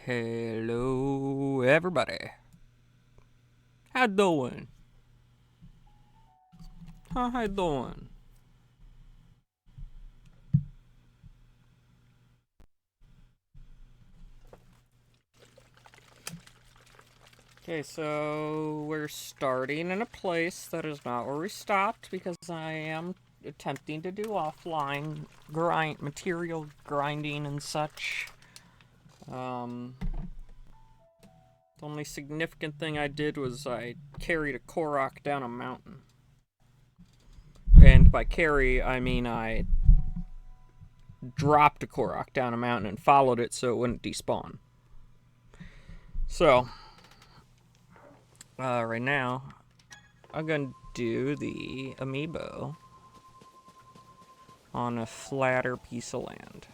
Hello, everybody. How doing? How doing? Okay, so we're starting in a place that is not where we stopped because I am attempting to do offline material grinding and such. The only significant thing I did was I carried a Korok down a mountain. And by carry, I mean I dropped a Korok down a mountain and followed it so it wouldn't despawn. So, right now, I'm gonna do the amiibo on a flatter piece of land.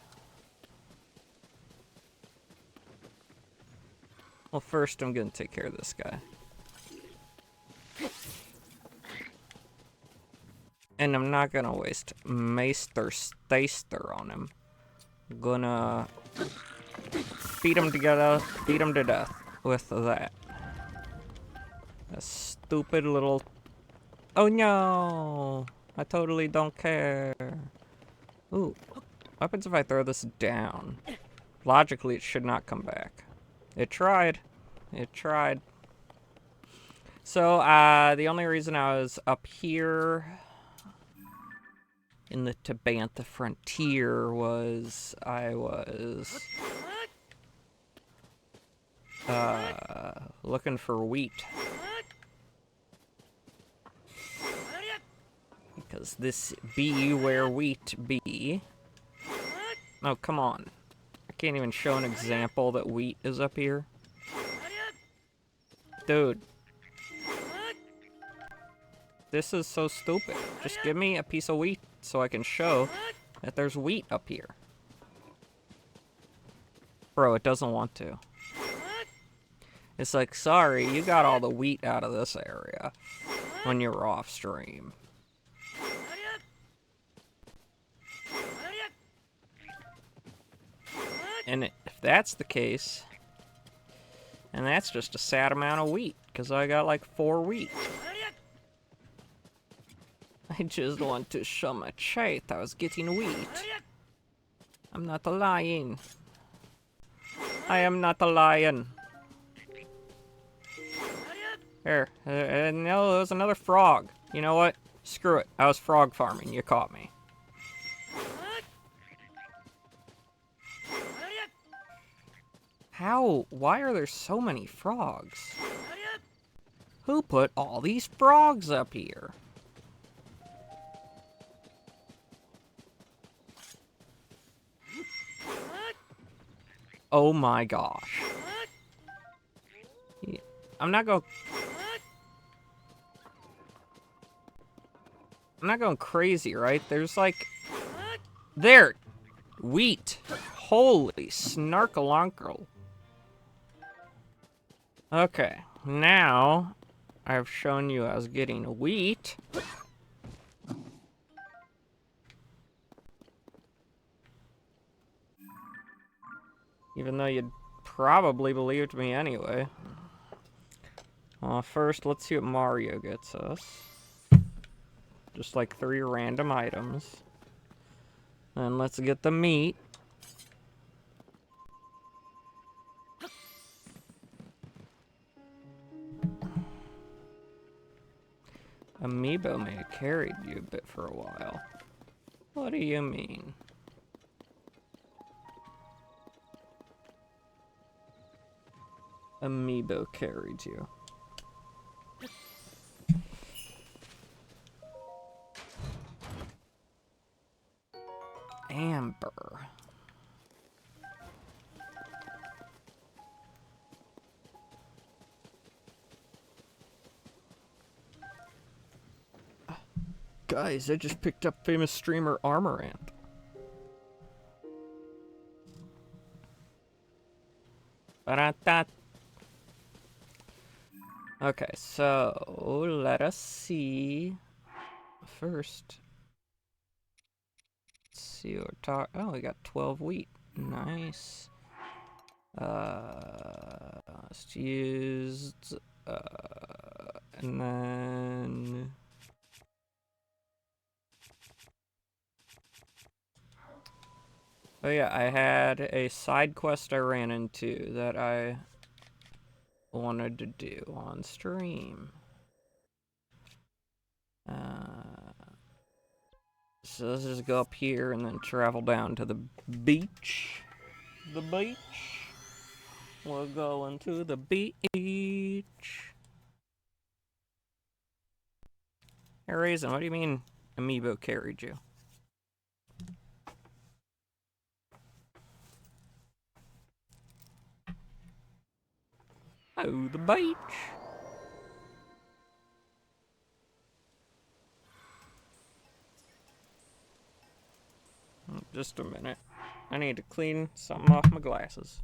Well, first I'm gonna take care of this guy. And I'm not gonna waste Maester Staster on him. I'm gonna beat him to death with that. A stupid little... Oh no! I totally don't care. Ooh, what happens if I throw this down? Logically, it should not come back. It tried. It tried. So, the only reason I was up here in the Tabantha frontier was I was looking for wheat. Because this be where wheat be. Oh, come on. I can't even show an example that wheat is up here. Dude. This is so stupid. Just give me a piece of wheat so I can show that there's wheat up here. Bro, it doesn't want to. It's like, sorry, you got all the wheat out of this area when you were off stream. And if that's the case, and that's just a sad amount of wheat, because I got like 4 wheat. I just want to show my chat I was getting wheat. I'm not lying. I am not a lion. There. No, there's another frog. You know what? Screw it. I was frog farming. You caught me. How? Why are there so many frogs? Who put all these frogs up here? Oh my gosh. I'm not going crazy, right? There's like... There! Wheat! Holy snarkalonkle. Okay, now I've shown you I was getting wheat. Even though you'd probably believed me anyway. First, let's see what Mario gets us. Just like 3 random items. And let's get the meat. Amiibo may have carried you a bit for a while. What do you mean? Amiibo carried you. Amber. Guys, I just picked up famous streamer Armorant. Okay, so let us see. First, let's see what we're talking. Oh, we got 12 wheat. Nice. It's used, and then... Oh yeah, I had a side quest I ran into that I wanted to do on stream. So let's just go up here and then travel down to the beach. The beach. We're going to the beach. Hey, Raisin, what do you mean Amiibo carried you? Oh, the beach. Just a minute. I need to clean something off my glasses.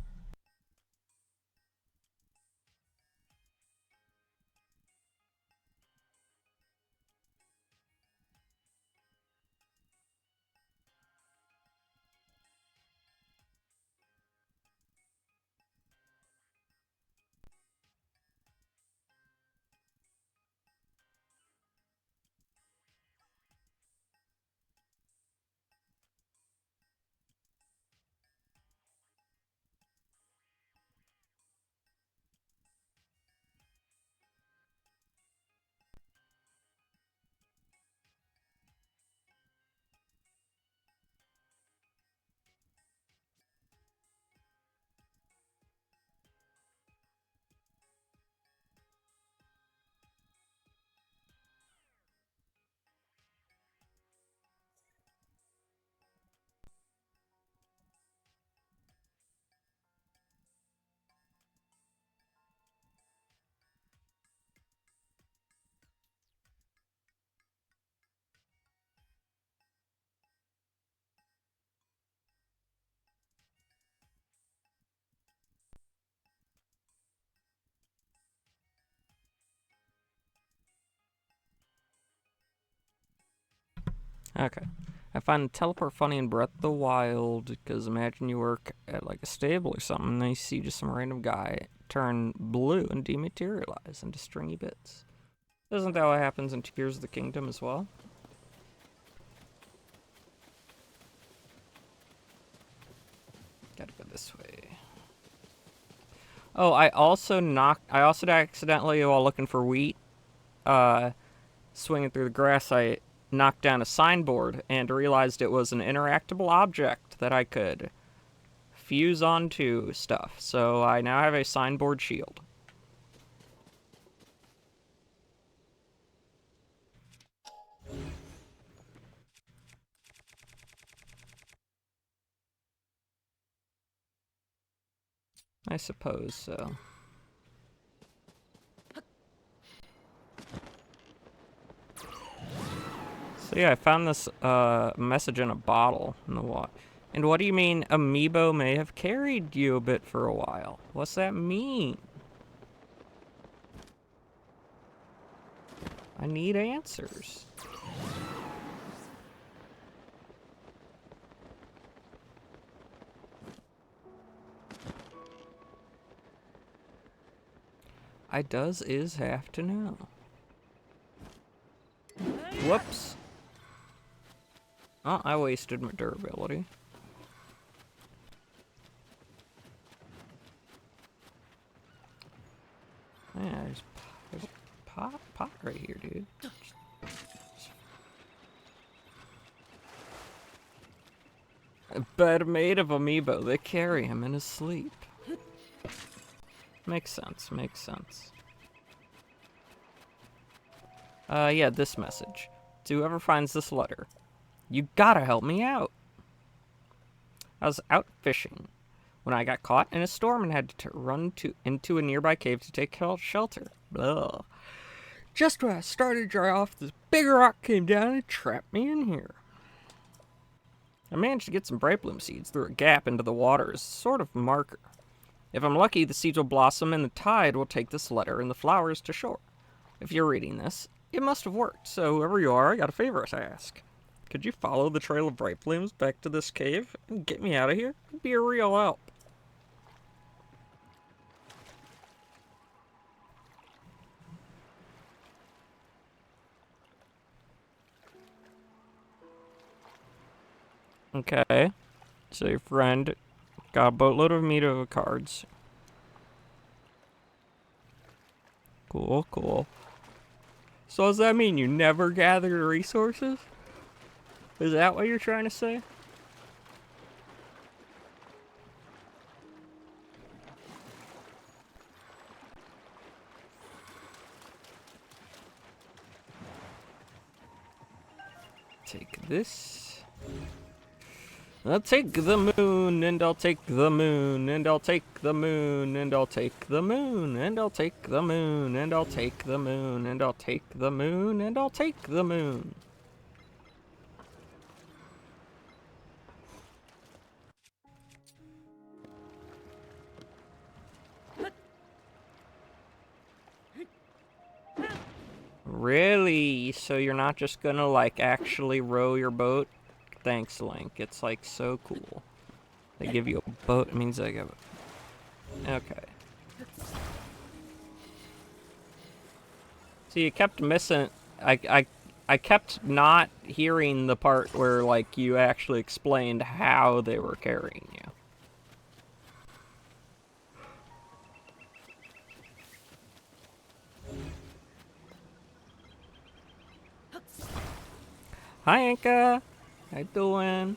Okay. I find teleport funny in Breath of the Wild because imagine you work at like a stable or something and then you see just some random guy turn blue and dematerialize into stringy bits. Isn't that what happens in Tears of the Kingdom as well? Gotta go this way. Oh, I also accidentally, while looking for wheat, swinging through the grass, I knocked down a signboard and realized it was an interactable object that I could fuse onto stuff. So I now have a signboard shield. I suppose so. So yeah, I found this message in a bottle in the water. And what do you mean Amiibo may have carried you a bit for a while? What's that mean? I need answers. I does have to know. Whoops. Oh, I wasted my durability. Yeah, there's pot right here, dude. A bed made of Amiibo. They carry him in his sleep. Makes sense, makes sense. Yeah, this message. To whoever finds this letter, you gotta help me out. I was out fishing when I got caught in a storm and had to run into a nearby cave to take shelter. Blah. Just when I started to dry off, this big rock came down and trapped me in here. I managed to get some bright bloom seeds through a gap into the water as a sort of marker. If I'm lucky, the seeds will blossom and the tide will take this letter and the flowers to shore. If you're reading this, it must have worked, so whoever you are, I got a favor to ask. Could you follow the trail of bright blooms back to this cave and get me out of here? It'd be a real help. Okay. So your friend got a boatload of meat of cards. Cool, cool. So does that mean you never gather resources? Is that what you're trying to say? Take this. I'll take the moon, and I'll take the moon, and I'll take the moon, and I'll take the moon, and I'll take the moon, and I'll take the moon, and I'll take the moon, and I'll take the moon. Really? So you're not just gonna, like, actually row your boat? Thanks, Link. It's, like, so cool. They give you a boat, it means they give it. Okay. See, you kept missing... I kept not hearing the part where, like, you actually explained how they were carrying you. Hi, Anka. How you doing?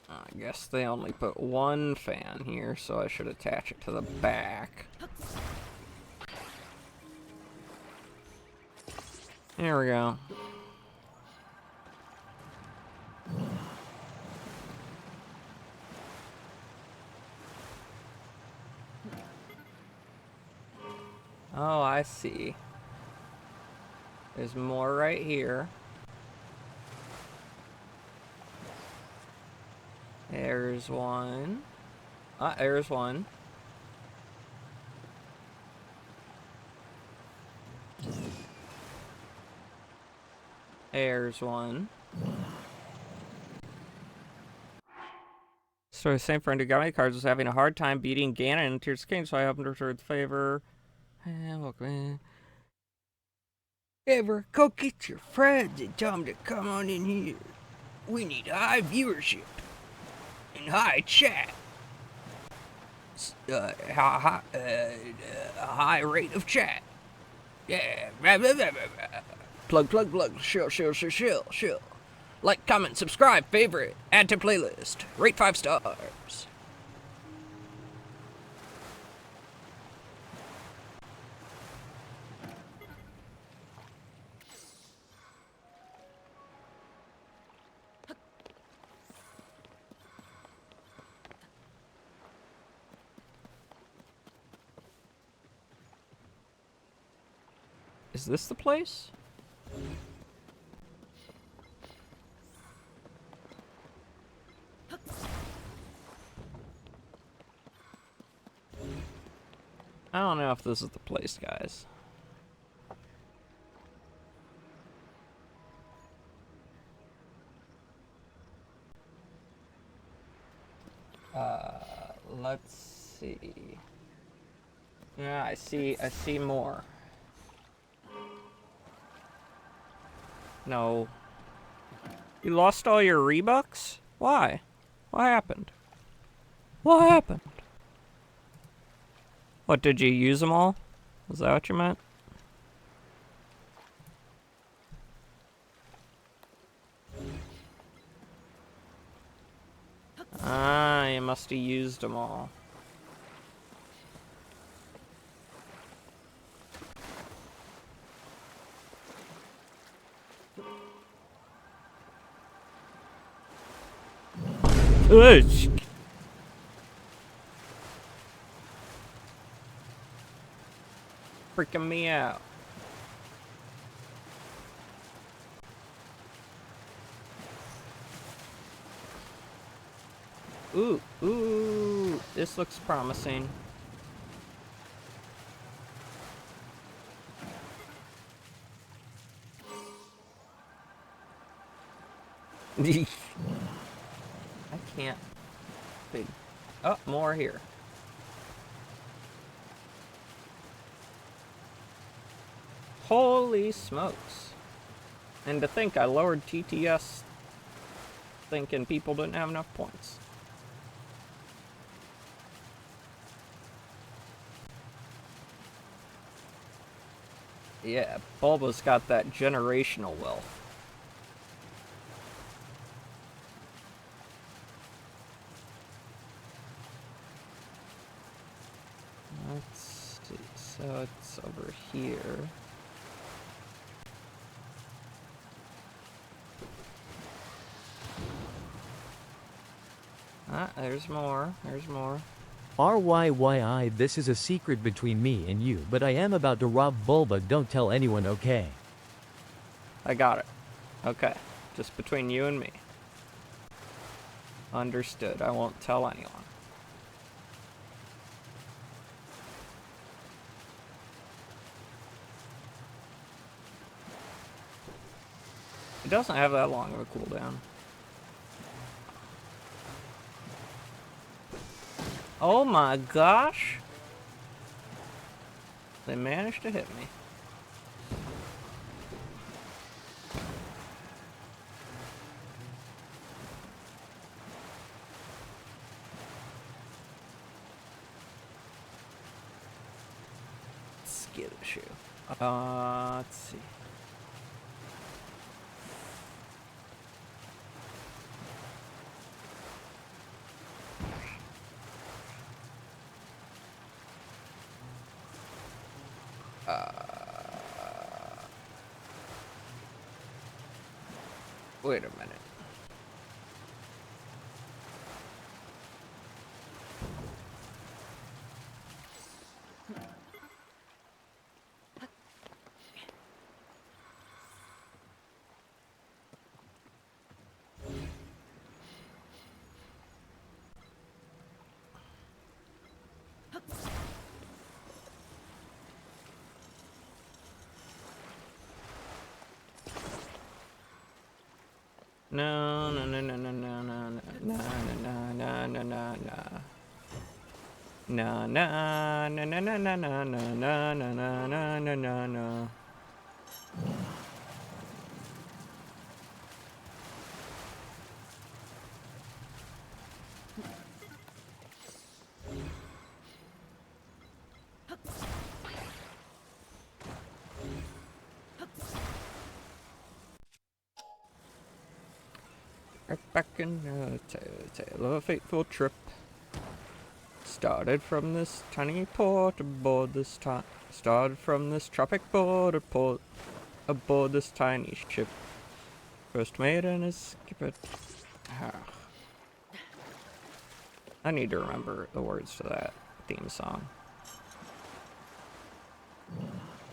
I guess they only put one fan here, so I should attach it to the back. There we go. Oh, I see. There's more right here. There's one. Ah, there's one. There's one. So the same friend who got me the cards was having a hard time beating Ganon in Tears of the King, so I happened to return the favor. Welcome in. Ever, go get your friends and tell them to come on in here. We need high viewership and high chat. A high rate of chat. Yeah. Plug. Shill. Like, comment, subscribe, favorite, add to playlist, rate 5 stars. Is this the place? I don't know if this is the place, guys. Let's see. Yeah, I see more. No. You lost all your Rebucks? Why? What happened? What happened? What, did you use them all? Is that what you meant? Ah, you must have used them all. Freaking me out. Ooh, this looks promising. I can't. Big. Oh, more here. Holy smokes. And to think I lowered TTS thinking people didn't have enough points. Yeah, Bulba's got that generational wealth. Let's see, so it's over here. Ah, there's more, there's more. RYYI, this is a secret between me and you, but I am about to rob Bulba, don't tell anyone, okay? I got it. Okay, just between you and me. Understood, I won't tell anyone. It doesn't have that long of a cooldown. Oh my gosh! They managed to hit me. Skittish. Let's see. Wait a minute. No, no, no, no, no, no, no, no, no, no, no, no, no, no. No, no, no, no, no, no, no, no, no, no, no, no, no, no. Right back in the tale of a fateful trip. Started from this tiny port aboard this time. Started from this tropic border port aboard this tiny ship. First mate and his skipper. I need to remember the words to that theme song.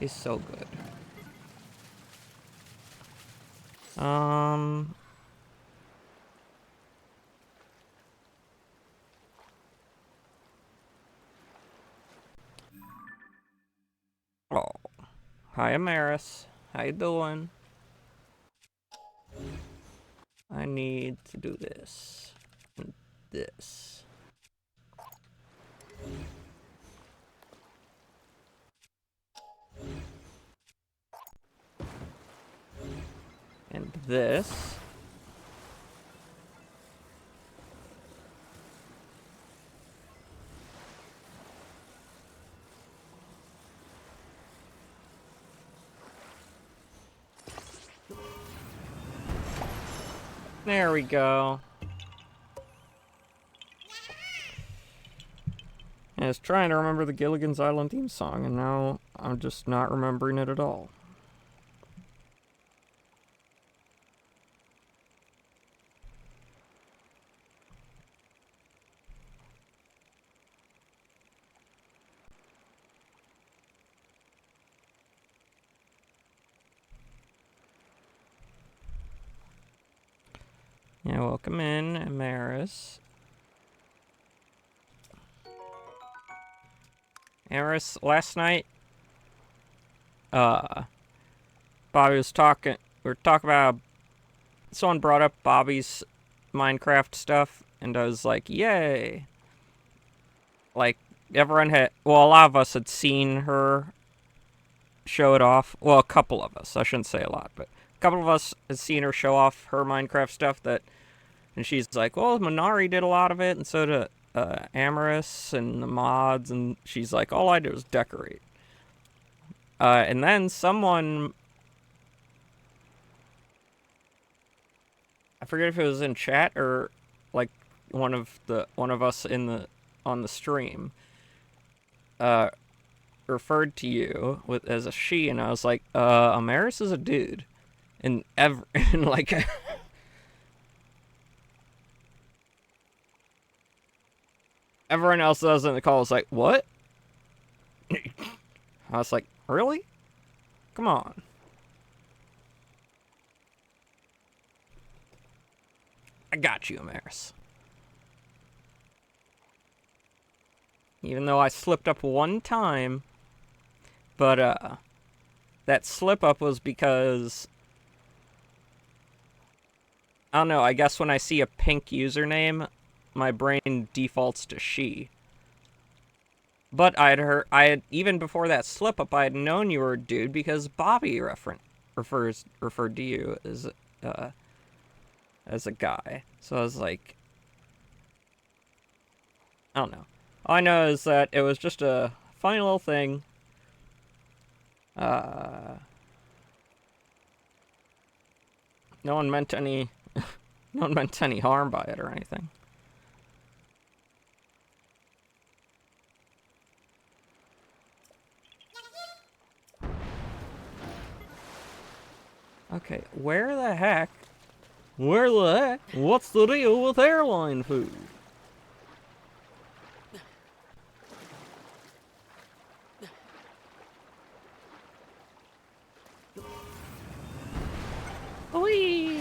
It's so good. Oh. Hi, Amaris. How you doing? I need to do this. And this. And this. There we go. I was trying to remember the Gilligan's Island theme song, and now I'm just not remembering it at all. Yeah, welcome in, Amaris. Amaris, last night, Bobby was talking, we were talking about someone brought up Bobby's Minecraft stuff, and I was like, yay. Like, everyone had, well, a lot of us had seen her show it off. Well, a couple of us. I shouldn't say a lot, but a couple of us had seen her show off her Minecraft stuff and she's like, well, Minari did a lot of it, and so did Amorous and the mods, and she's like, all I do is decorate. And then someone, I forget if it was in chat or like one of us on the stream, referred to you as a she, and I was like, Amaris is a dude, and and like, everyone else that was in the call was like, what? I was like, really? Come on. I got you, Amaris. Even though I slipped up one time, but that slip up was because, I don't know, I guess when I see a pink username, my brain defaults to she. But I had, even before that slip up, I had known you were a dude because Bobby referred to you as a guy. So I was like, I don't know. All I know is that it was just a funny little thing. No one meant any, no one meant any harm by it or anything. Okay, where the heck? What's the deal with airline food? Whee!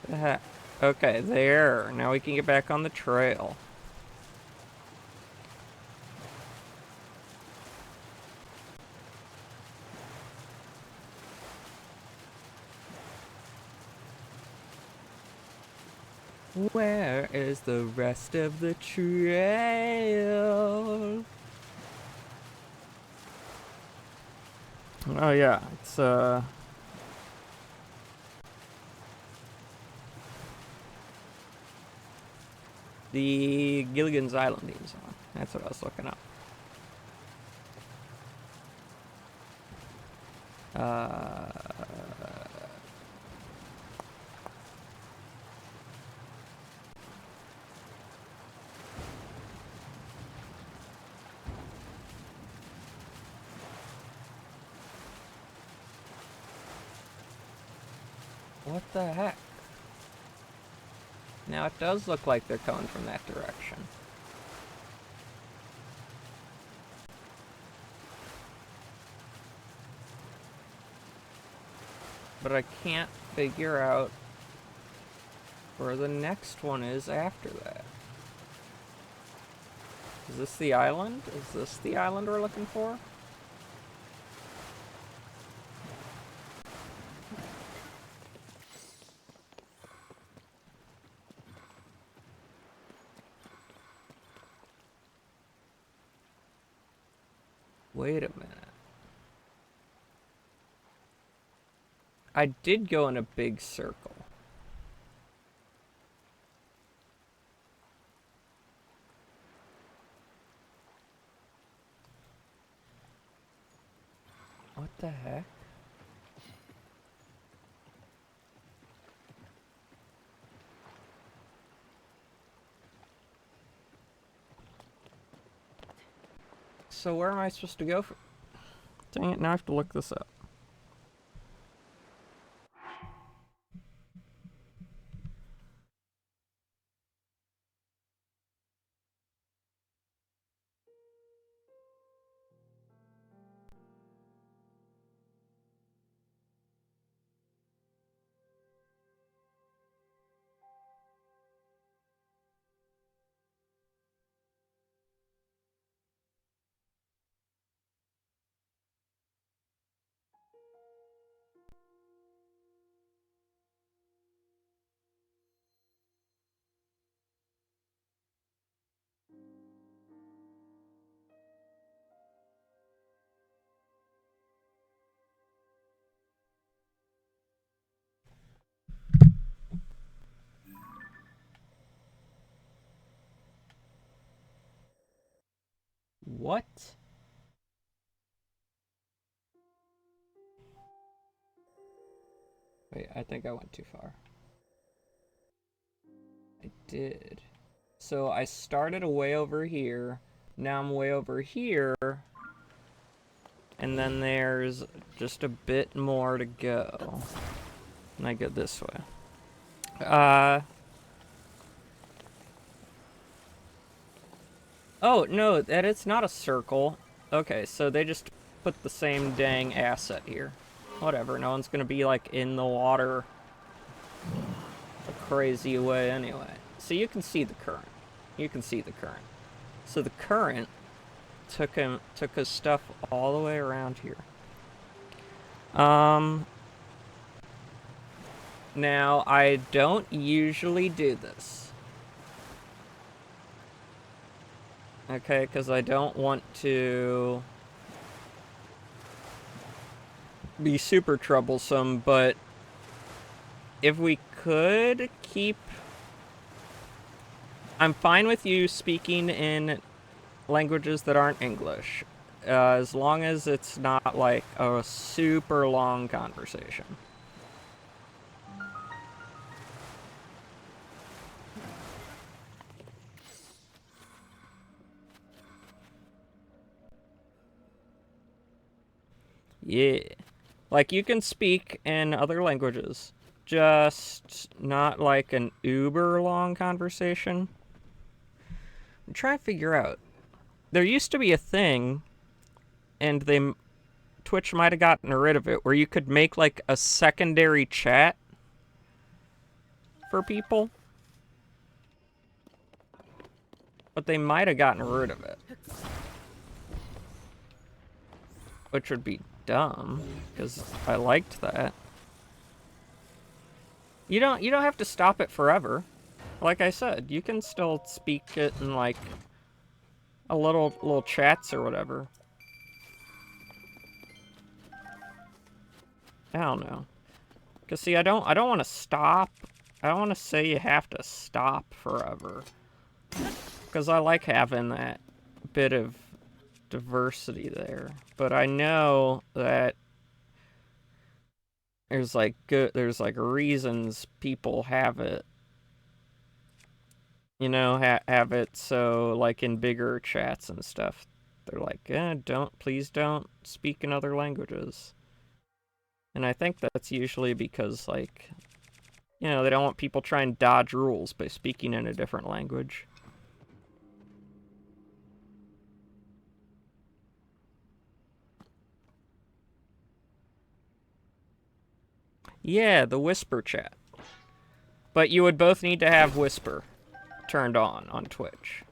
The heck? Okay, there. Now we can get back on the trail. Where is the rest of the trail? Oh yeah, it's the Gilligan's Island theme song. That's what I was looking up. What the heck? Now it does look like they're coming from that direction. But I can't figure out where the next one is after that. Is this the island? Is this the island we're looking for? Wait a minute. I did go in a big circle. What the heck? So where am I supposed to go for? Dang it, now I have to look this up. What? Wait, I think I went too far. I did. So I started way over here. Now I'm way over here. And then there's just a bit more to go. And I go this way. Oh, no, that it's not a circle. Okay, so they just put the same dang asset here. Whatever, no one's gonna be, like, in the water a crazy way anyway. So you can see the current. You can see the current. So the current took his stuff all the way around here. Now, I don't usually do this. Okay, because I don't want to be super troublesome, but if we could keep... I'm fine with you speaking in languages that aren't English, as long as it's not like a super long conversation. Yeah. Like, you can speak in other languages, just not like an uber long conversation. I'm trying to figure out. There used to be a thing, and Twitch might have gotten rid of it, where you could make like a secondary chat for people. But they might have gotten rid of it. Which would be dumb, because I liked that. You don't have to stop it forever. Like I said, you can still speak it in like a little chats or whatever. I don't know. Cause see, I don't want to stop. I don't want to say you have to stop forever. Cause I like having that bit of diversity there. But I know that there's like reasons people have it. You know, have it so like in bigger chats and stuff. They're like, please don't speak in other languages. And I think that's usually because, like, you know, they don't want people trying to dodge rules by speaking in a different language. Yeah, the whisper chat. But you would both need to have whisper turned on Twitch.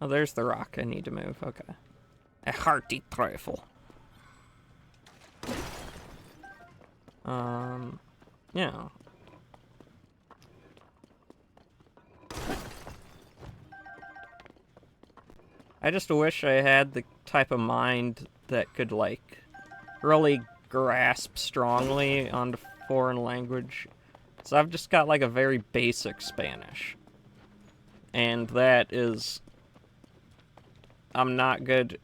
Oh, there's the rock I need to move. Okay. A hearty trifle. Yeah. I just wish I had the type of mind that could, like, really grasp strongly on the foreign language. So I've just got, like, a very basic Spanish. And that is... I'm not good,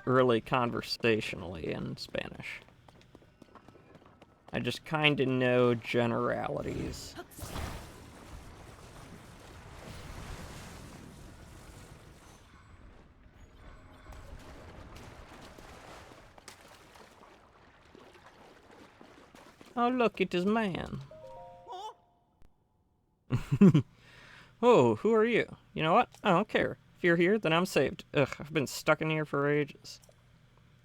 really, conversationally in Spanish. I just kind of know generalities. Oh, look, it is man. Oh, who are you? You know what? I don't care. If you're here, then I'm saved. Ugh, I've been stuck in here for ages.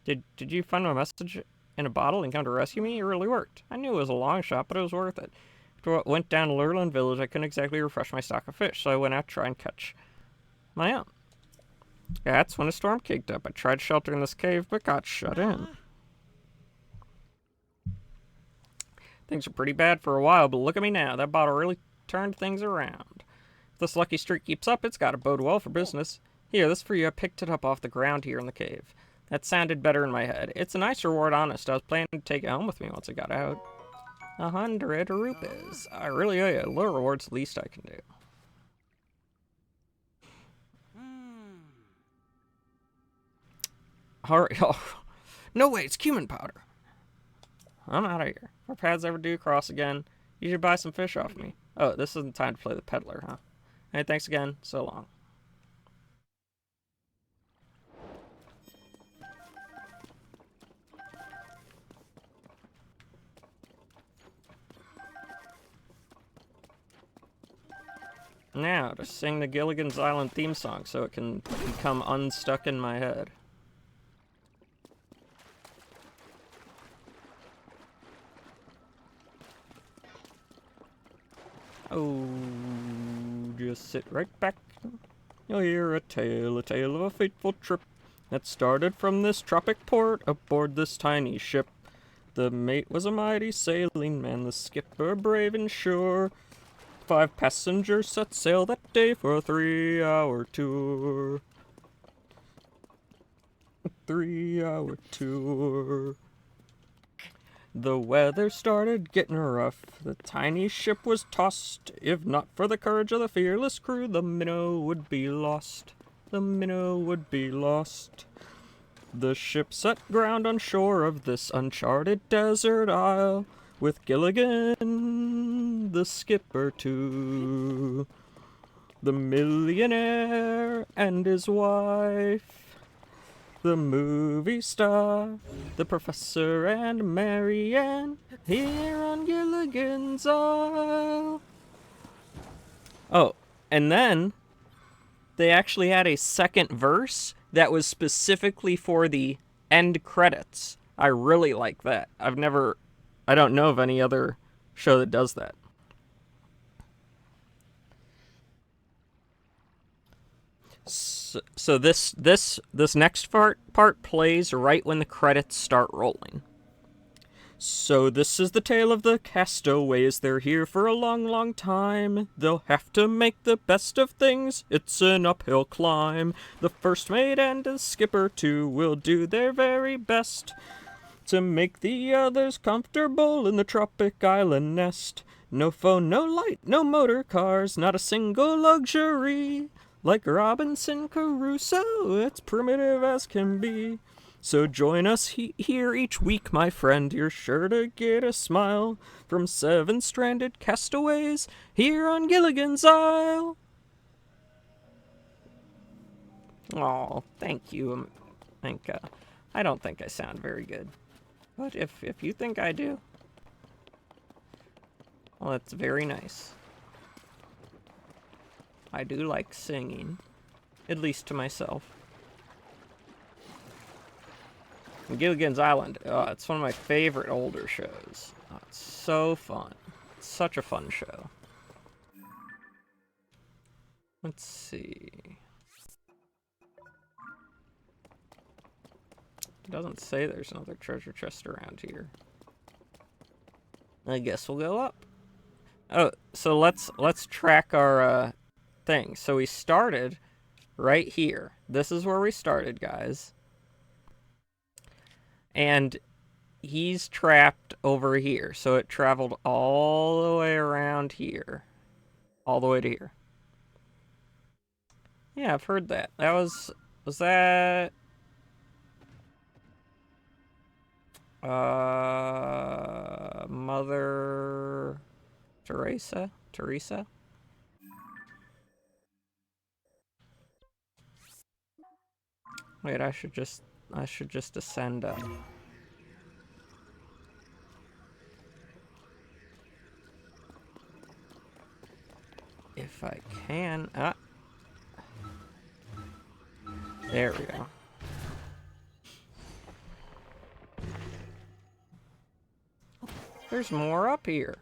Did you find my message in a bottle and come to rescue me? It really worked. I knew it was a long shot, but it was worth it. After what went down in Lurland Village, I couldn't exactly refresh my stock of fish, so I went out to try and catch my own. That's when a storm kicked up. I tried shelter in this cave, but got shut in. Things are pretty bad for a while, but look at me now. That bottle really turned things around. If this lucky streak keeps up, it's got to bode well for business. Here, this is for you. I picked it up off the ground here in the cave. That sounded better in my head. It's a nice reward, honest. I was planning to take it home with me once I got out. 100 rupees. I really owe you. Little reward's the least I can do. Hurry. Oh. No way, it's cumin powder. I'm out of here. If our paths ever do cross again, you should buy some fish off me. Oh, this isn't time to play the peddler, huh? Hey, thanks again. So long. Now, to sing the Gilligan's Island theme song so it can become unstuck in my head. Oh, just sit right back. You'll hear a tale of a fateful trip that started from this tropic port aboard this tiny ship. The mate was a mighty sailing man, the skipper brave and sure. 5 passengers set sail that day for a 3-hour tour. 3-hour tour. The weather started getting rough. The tiny ship was tossed. If not for the courage of the fearless crew, the minnow would be lost. The minnow would be lost. The ship set ground on shore of this uncharted desert isle, with Gilligan, the skipper too. The millionaire and his wife, the movie star, the professor and Marianne, here on Gilligan's Isle. Oh, and then they actually had a second verse that was specifically for the end credits. I really like that. I don't know of any other show that does that. So this next part plays right when the credits start rolling. So this is the tale of the castaways. They're here for a long, long time. They'll have to make the best of things. It's an uphill climb. The first mate and the skipper too will do their very best to make the others comfortable in the tropic island nest. No phone, no light, no motor cars, not a single luxury. Like Robinson Crusoe, it's primitive as can be. So join us here each week, my friend. You're sure to get a smile from 7 stranded castaways here on Gilligan's Isle. Oh, thank you. I don't think I sound very good. But if you think I do, well, that's very nice. I do like singing, at least to myself. Gilligan's Island, it's one of my favorite older shows. Oh, it's so fun. It's such a fun show. Let's see. It doesn't say there's another treasure chest around here. I guess we'll go up. Oh, so let's track our thing. So we started right here. This is where we started, guys. And he's trapped over here. So it traveled all the way around here. All the way to here. Yeah, I've heard that. Was that... Mother Teresa? Wait, I should just ascend up. If I can. There we go. There's more up here.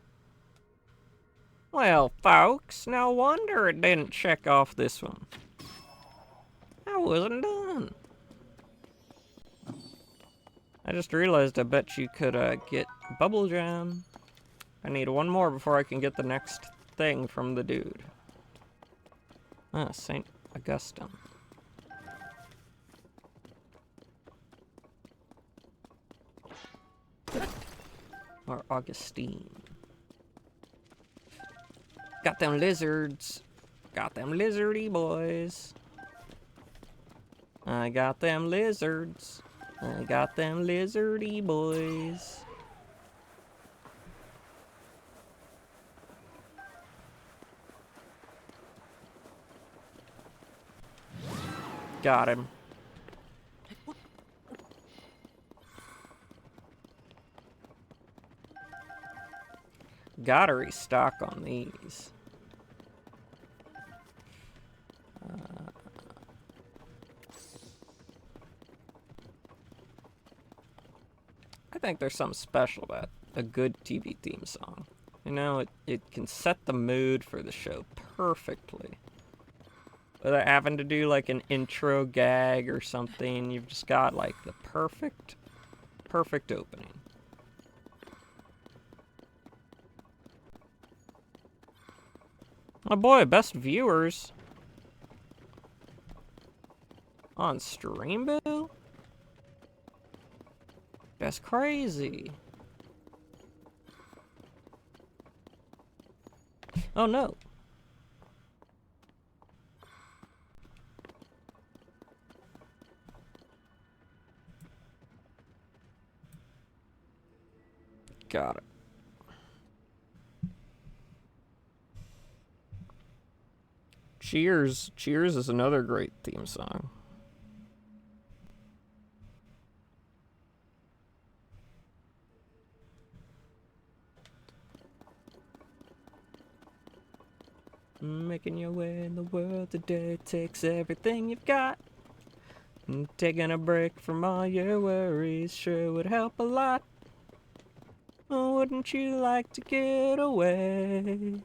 Well, folks, no wonder it didn't check off this one. I wasn't done. I just realized I bet you could get Bubble Jam. I need one more before I can get the next thing from the dude. St. Augustine. Or Augustine. Got them lizards. Got them lizardy boys. I got them lizards. I got them lizardy boys. Got him. Gotta restock on these. I think there's something special about a good TV theme song. You know, it can set the mood for the show perfectly. Without having to do like an intro gag or something, you've just got like the perfect opening. Oh boy, best viewers on stream, Bill? That's crazy. Oh no. Got it. Cheers. Cheers is another great theme song. Making your way in the world today takes everything you've got. And taking a break from all your worries sure would help a lot. Oh, wouldn't you like to get away?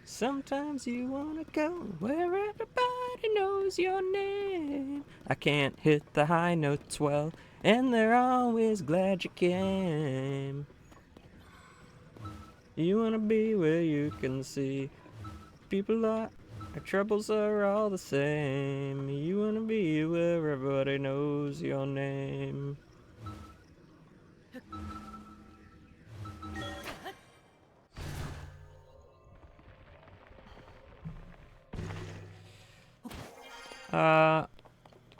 Sometimes you wanna go where everybody knows your name. I can't hit the high notes well, and they're always glad you came. You wanna be where you can see people are, our troubles are all the same. You wanna be where everybody knows your name.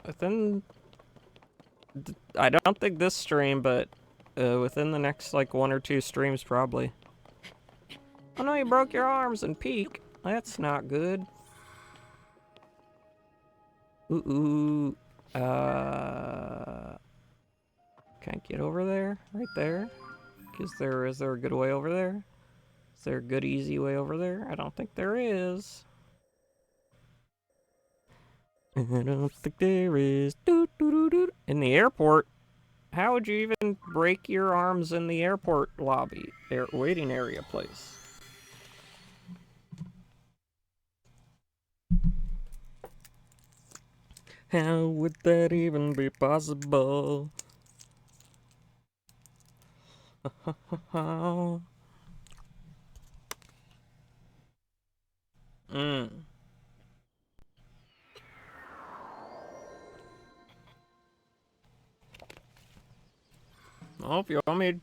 Within, I don't think this stream, but within the next like 1 or 2 streams probably. Oh no, you broke your arms and peak. That's not good. Ooh, can't get over there? Right there? Is there a good way over there? Is there a good easy way over there? I don't think there is. I don't think there is. In the airport? How would you even break your arms in the airport lobby? Waiting area place? How would that even be possible? Oh, if you want me...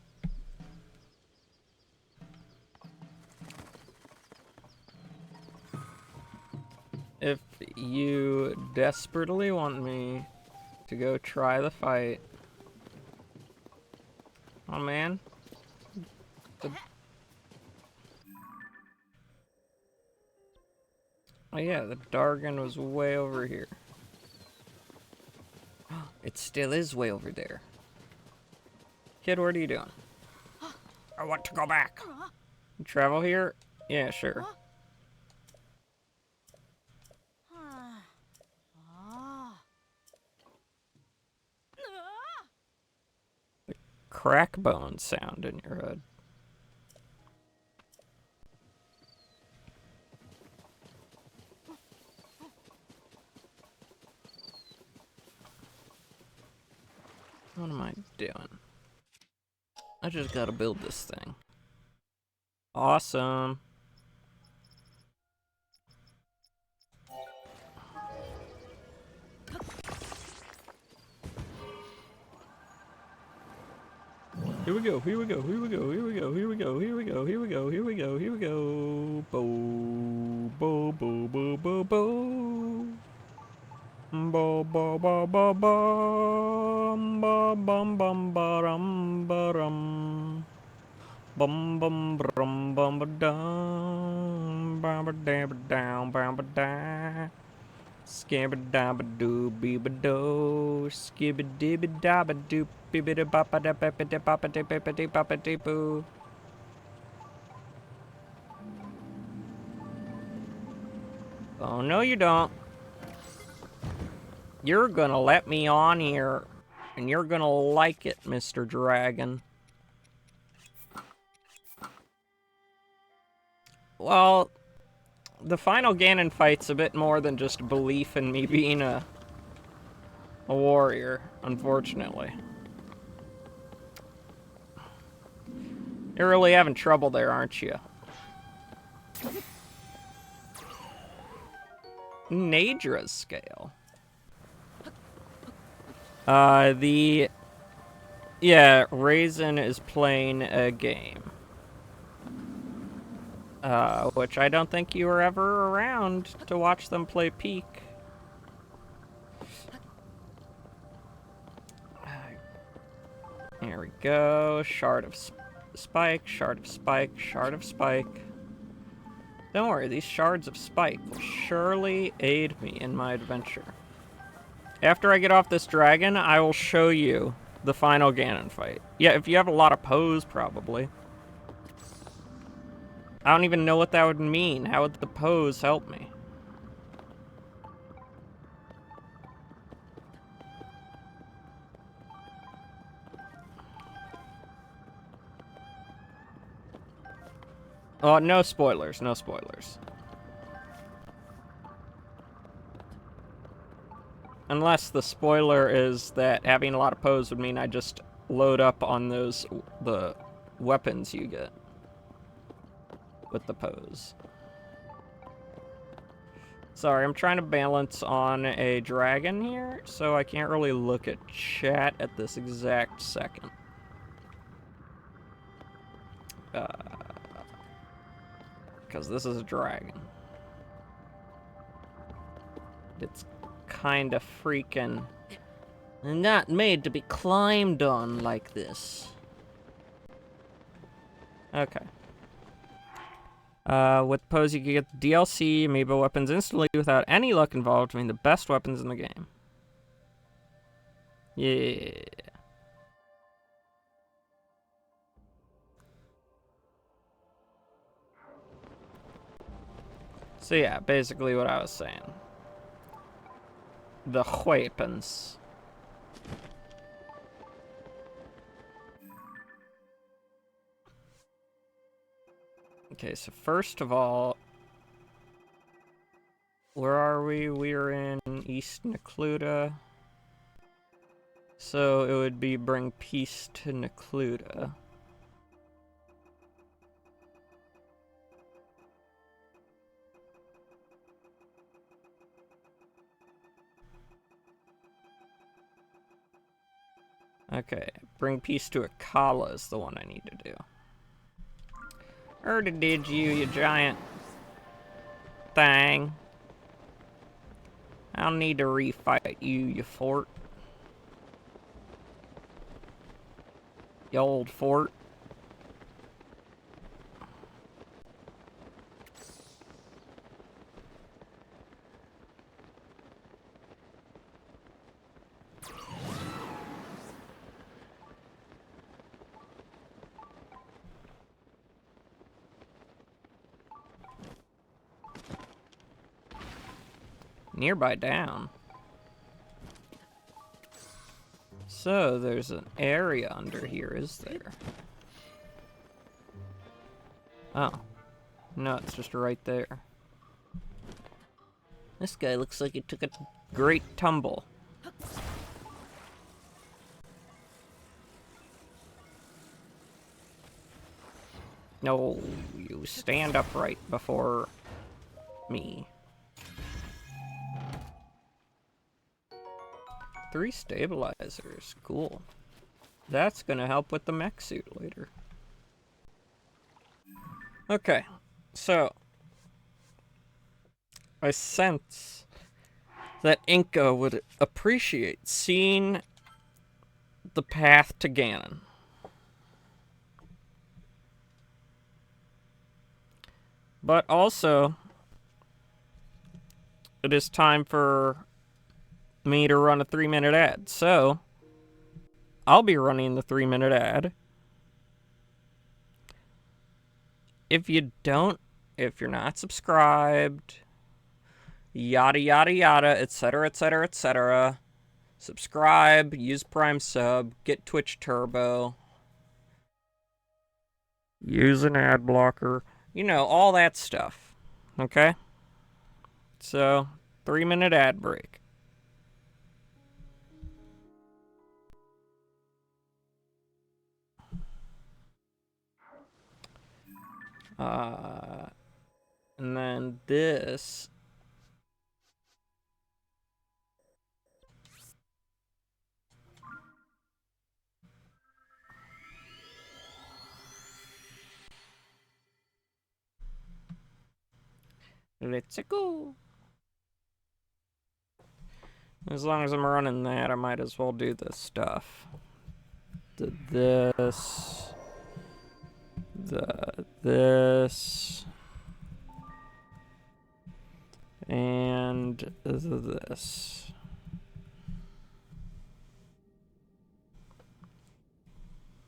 If you desperately want me to go try the fight... Oh, man. Oh, yeah, the Dargon was way over here. It still is way over there. Kid, what are you doing? I want to go back. Travel here? Yeah, sure. The crack bone sound in your hood. What am I doing? I just gotta build this thing. Awesome. Here we go, here we go, here we go, here we go, here we go, here we go, here we go, here we go, here we go. Bo, bo, bo, bo, bo, bo. Bo, bo, bo, bo, bum, ba, bum, bum, ba-rum, ba-rum. Bum, bum, brum, bum, ba-dum. Ba-ba-da-ba-down, ba-ba-da. Skibba-dabba-doo-bee-ba-doo. Skibba-dibba-dabba-doo. Bee-ba-da-ba-ba-da-ba-ba-da-ba-ba-da-ba-ba-dee-boo. Oh, no you don't. You're gonna let me on here, and you're gonna like it, Mr. Dragon. Well, the final Ganon fight's a bit more than just belief in me being a warrior, unfortunately. You're really having trouble there, aren't you? Nadra's scale. Yeah, Raisin is playing a game. Which I don't think you were ever around to watch them play Peak. Here we go. Shard of Spike, Shard of Spike, Shard of Spike. Don't worry, these Shards of Spike will surely aid me in my adventure. After I get off this dragon, I will show you the final Ganon fight. Yeah, if you have a lot of pose, probably. I don't even know what that would mean. How would the pose help me? Oh, no spoilers, no spoilers. Unless the spoiler is that having a lot of pose would mean I just load up on the weapons you get with the pose. Sorry, I'm trying to balance on a dragon here, so I can't really look at chat at this exact second. Because this is a dragon. It's kind of freaking not made to be climbed on like this. Okay. With pose, you can get the DLC amiibo weapons instantly without any luck involved, being the best weapons in the game. Yeah. So yeah, basically what I was saying. The weapons. Okay, so first of all, where are we? We're in East Necluda. So it would be bring peace to Necluda. Okay, bring peace to Akala is the one I need to do. Already did you giant thing. I don't need to refight you fort. You old fort. Nearby down. So there's an area under here, is there? Oh. No, it's just right there. This guy looks like he took a great tumble. No, you stand upright before me. 3 stabilizers, cool. That's gonna help with the mech suit later. Okay, so I sense that Inca would appreciate seeing the path to Ganon. But also, it is time for me to run a 3-minute ad. So, I'll be running the 3-minute ad. If you're not subscribed, yada yada yada, etc., etc., etc., subscribe, use Prime Sub, get Twitch Turbo, use an ad blocker, you know, all that stuff. Okay? So, 3-minute ad break. And then this. Let's go. As long as I'm running that, I might as well do this stuff. This. This. And this.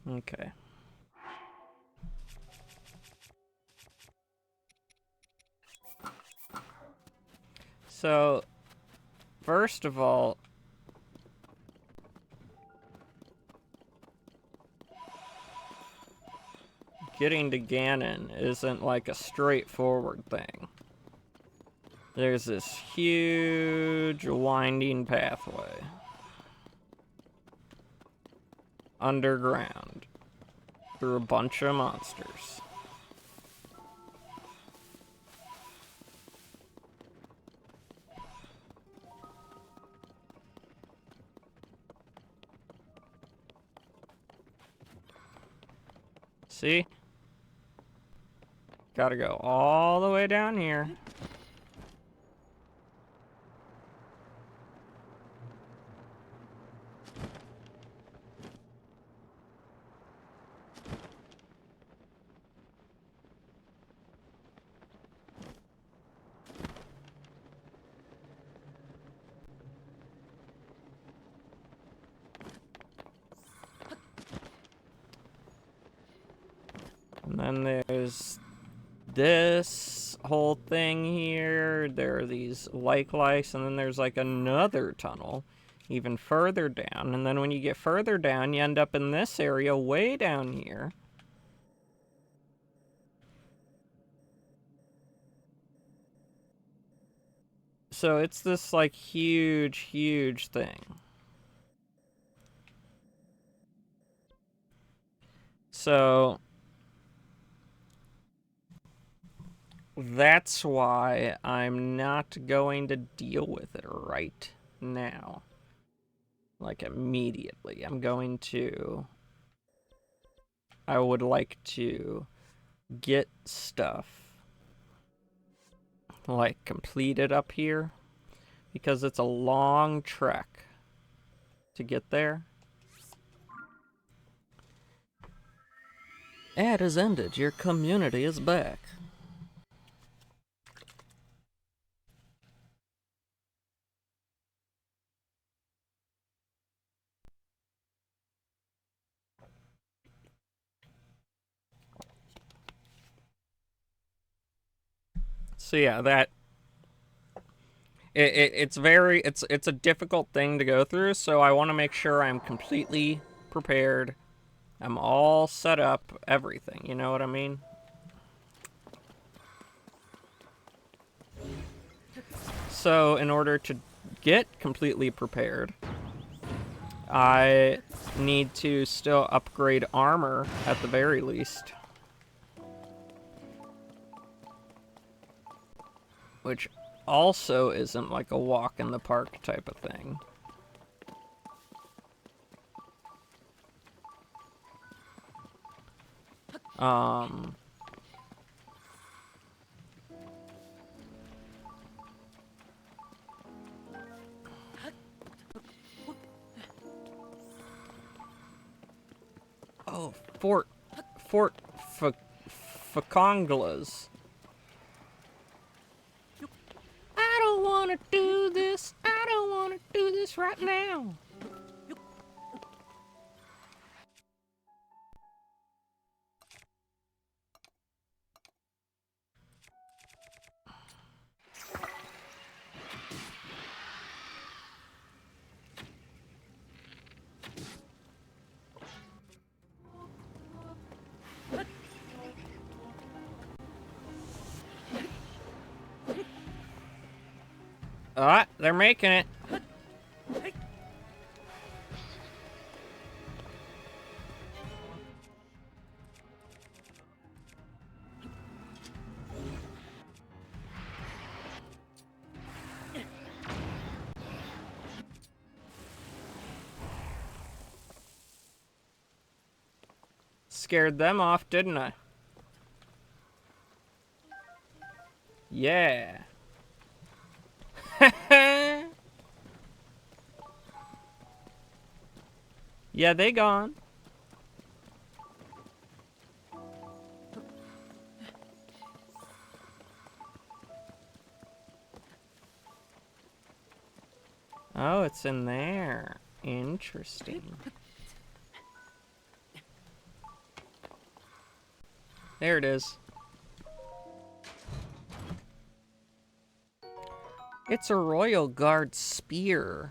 Okay. So, first of all, getting to Ganon isn't like a straightforward thing. There's this huge winding pathway underground through a bunch of monsters. See? Gotta go all the way down here. And then there's this whole thing here. There are these lights, and then there's like another tunnel even further down. And then when you get further down, you end up in this area way down here. So it's this like huge thing. So that's why I'm not going to deal with it right now. Like immediately. I would like to get stuff like completed up here because it's a long trek to get there. Ad has ended. Your community is back. So yeah, that it's a difficult thing to go through, so I want to make sure I'm completely prepared. I'm all set up, everything, you know what I mean? So in order to get completely prepared, I need to still upgrade armor at the very least. Which also isn't like a walk in the park type of thing. Um... Oh, Fort Fakonglas. I don't want to do this. I don't want to do this right now. Ah, they're making it. Scared them off, didn't I? Yeah. Yeah, they gone. Oh, it's in there. Interesting. There it is. It's a Royal Guard spear.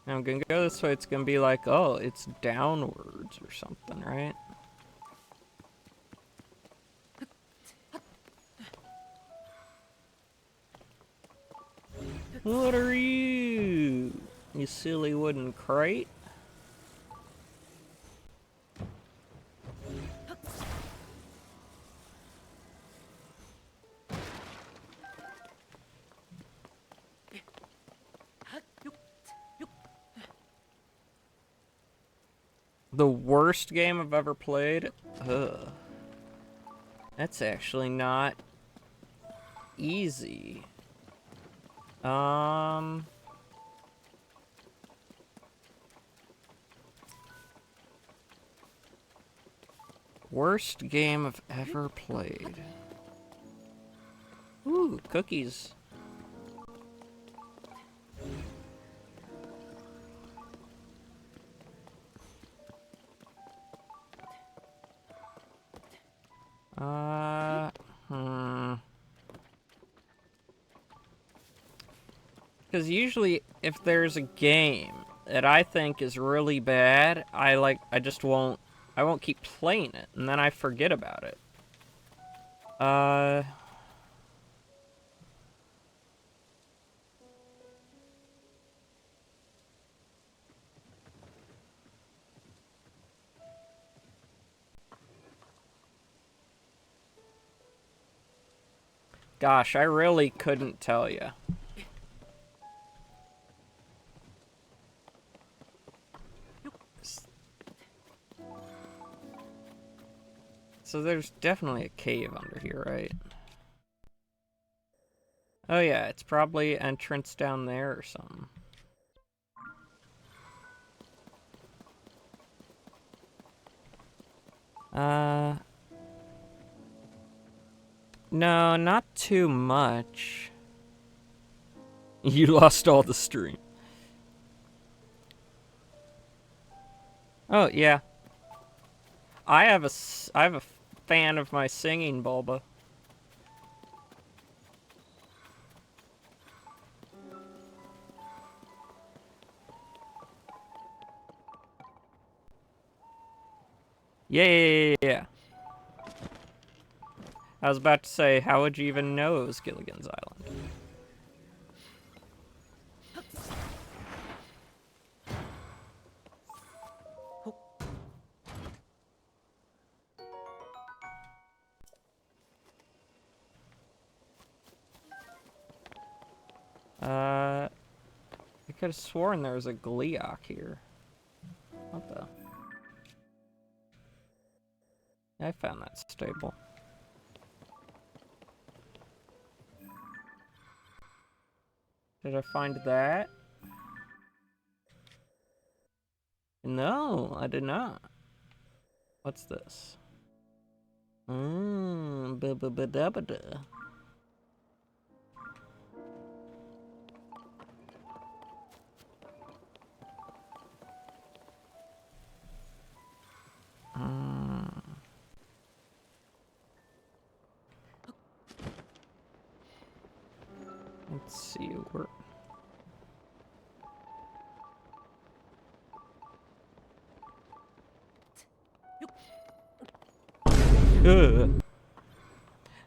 Now I'm gonna go this way, it's gonna be like, oh, it's downwards or something, right? What are you? You silly wooden crate? The worst game I've ever played? Ugh. That's actually not easy. Worst game I've ever played. Ooh, cookies. Because usually, if there's a game that I think is really bad, I won't keep playing it, and then I forget about it. Gosh, I really couldn't tell you. So there's definitely a cave under here, right? Oh yeah, it's probably entrance down there or something. No, not too much. You lost all the stream. Oh, yeah. I have a fan of my singing, Bulba. Yeah. I was about to say, how would you even know it was Gilligan's Island? could have sworn there was a Gleeok here. What the? I found that stable. Did I find that? No, I did not. What's this? Ba-ba-ba-da-ba-da. Let's see where. Ugh.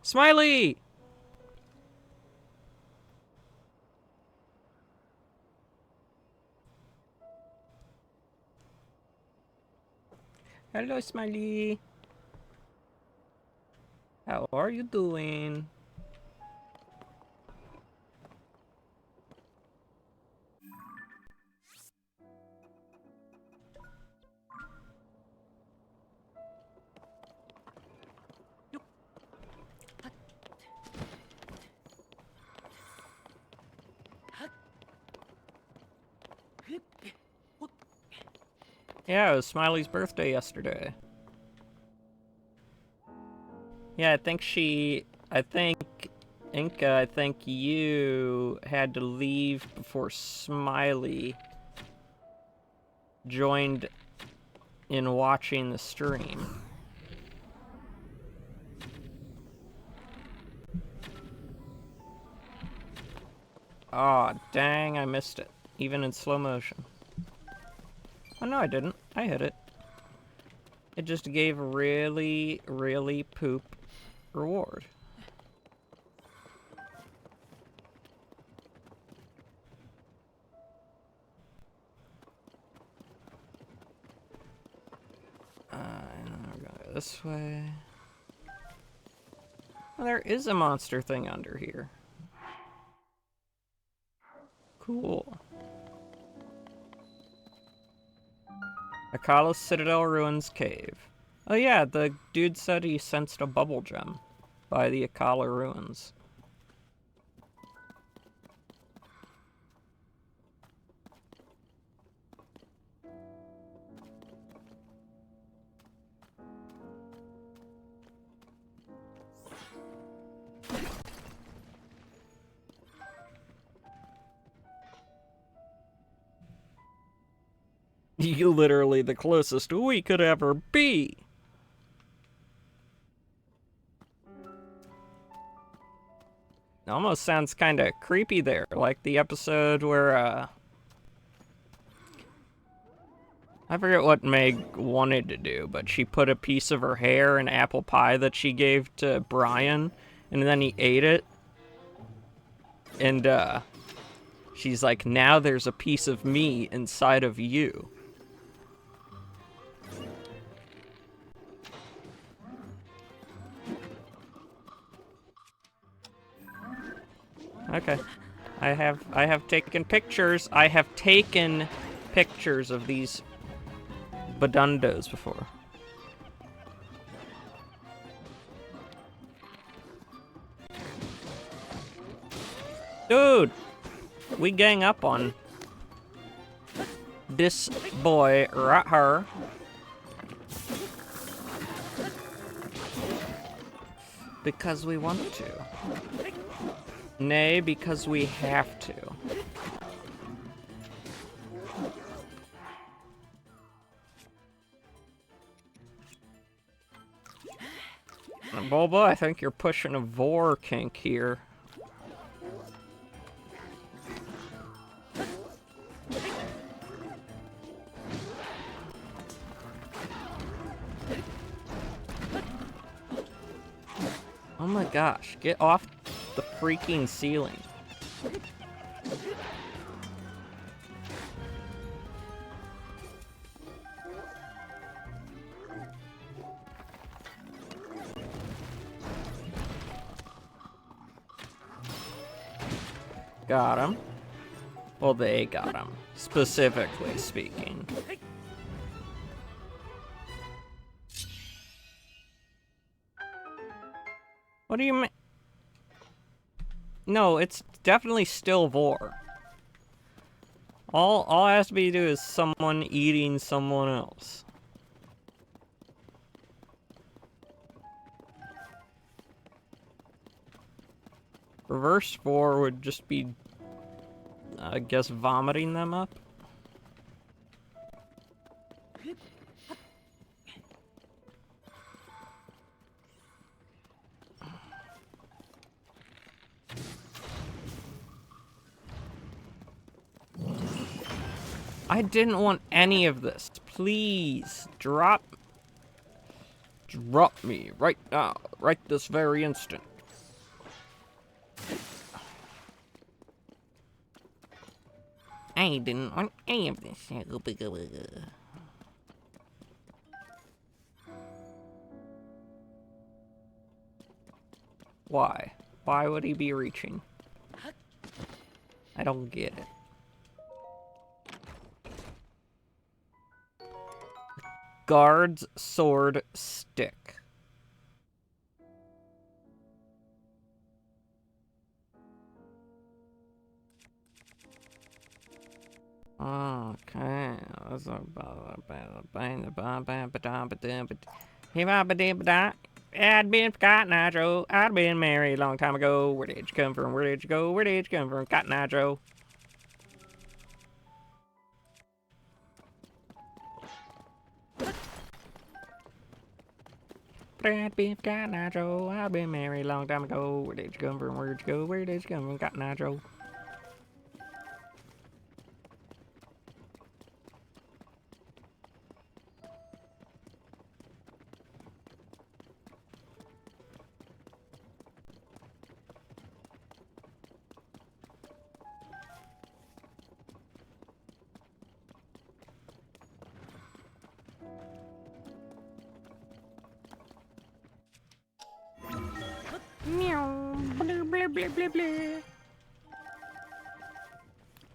Smiley! Hello, Smiley. How are you doing? Yeah, it was Smiley's birthday yesterday. Yeah, I think Inca, I think you had to leave before Smiley joined in watching the stream. Aw, oh, dang, I missed it. Even in slow motion. Oh, no, I didn't. I hit it. It just gave a really, really poop reward. And then we're gonna go this way. Well, there is a monster thing under here. Cool. Akala's Citadel Ruins Cave. Oh yeah, the dude said he sensed a bubble gem by the Akala Ruins. You literally the closest we could ever be. It almost sounds kind of creepy there, like the episode where, I forget what Meg wanted to do, but she put a piece of her hair in apple pie that she gave to Brian, and then he ate it. And, she's like, now there's a piece of me inside of you. Okay. I have taken pictures. I have taken pictures of these badundos before. Dude! We gang up on this boy right here. Because we want to. Nay, because we have to. Bulba, I think you're pushing a vor kink here. Oh my gosh, get off the freaking ceiling. Got him. Well, they got him, specifically speaking. What do you mean? No, it's definitely still vor. All it has to be do is someone eating someone else. Reverse vor would just be, I guess, vomiting them up. I didn't want any of this. Please, drop me right now, right this very instant. I didn't want any of this. Why? Why would he be reaching? I don't get it. Guard's sword stick. Okay. I'd been Cotton Eye Joe. I'd been married a long time ago. Where did you come from? Where did you go? Where did you come from? Cotton Eye Joe. Brad Beef, Cotton Eye Joe. I've been married a long time ago. Where did you come from? Where did you go? Where did you come from? Cotton Eye Joe. Meow. Blah, blah, blah, blah, blah.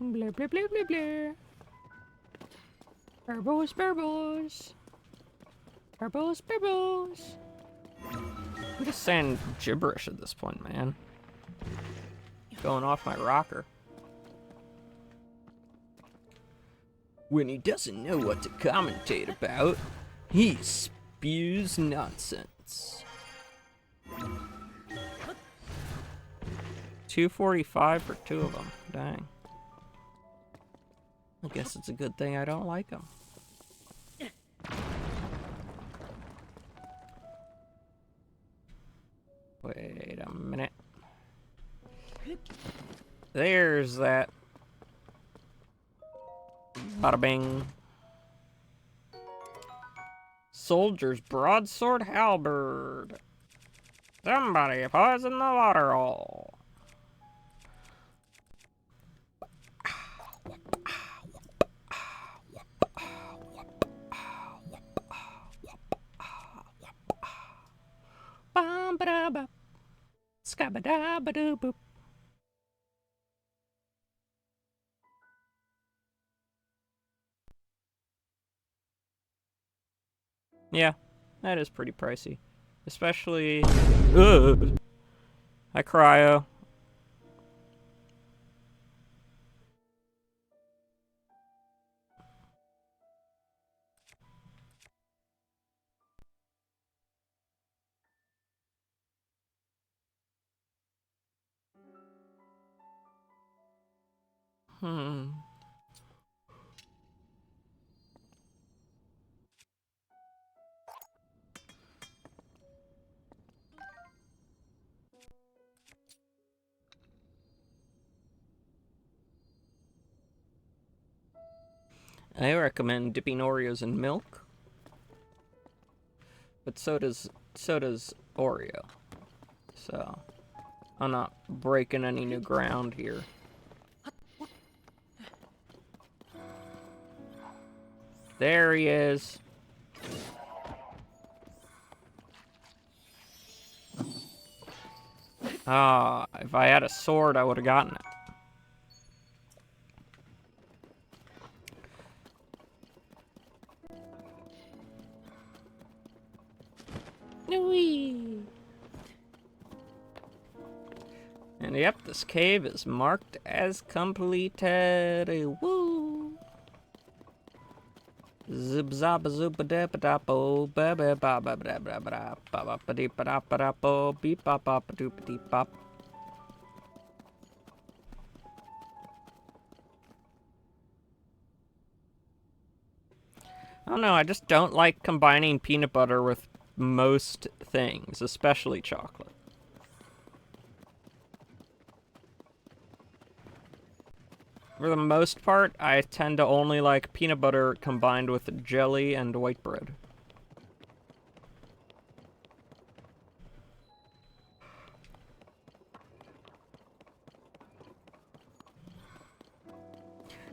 Blah, blah, blah, blah, blah. Burbles, burbles. Burbles, burbles. I'm just saying gibberish at this point, man. Going off my rocker. When he doesn't know what to commentate about, he spews nonsense. 245 for 2 of them. Dang. I guess it's a good thing I don't like them. Wait a minute. There's that. Bada bing. Soldier's broadsword halberd. Somebody poison the water hole. Bum ba da ba. Scabba da ba doo boop. Yeah, that is pretty pricey. Especially... Ugh. Hi, Cryo. I recommend dipping Oreos in milk. But so does Oreo. So, I'm not breaking any new ground here. There he is. Ah, if I had a sword, I would have gotten it. Whee! And yep, this cave is marked as completed. Woo! Zip zap zoop a dip a dapo ba ba ba ba ba ba ba ba ba ba dip a dap a dapo beep bop bop a doop a deep bop. I don't know, I just don't like combining peanut butter with most things, especially chocolate. For the most part, I tend to only like peanut butter combined with jelly and white bread.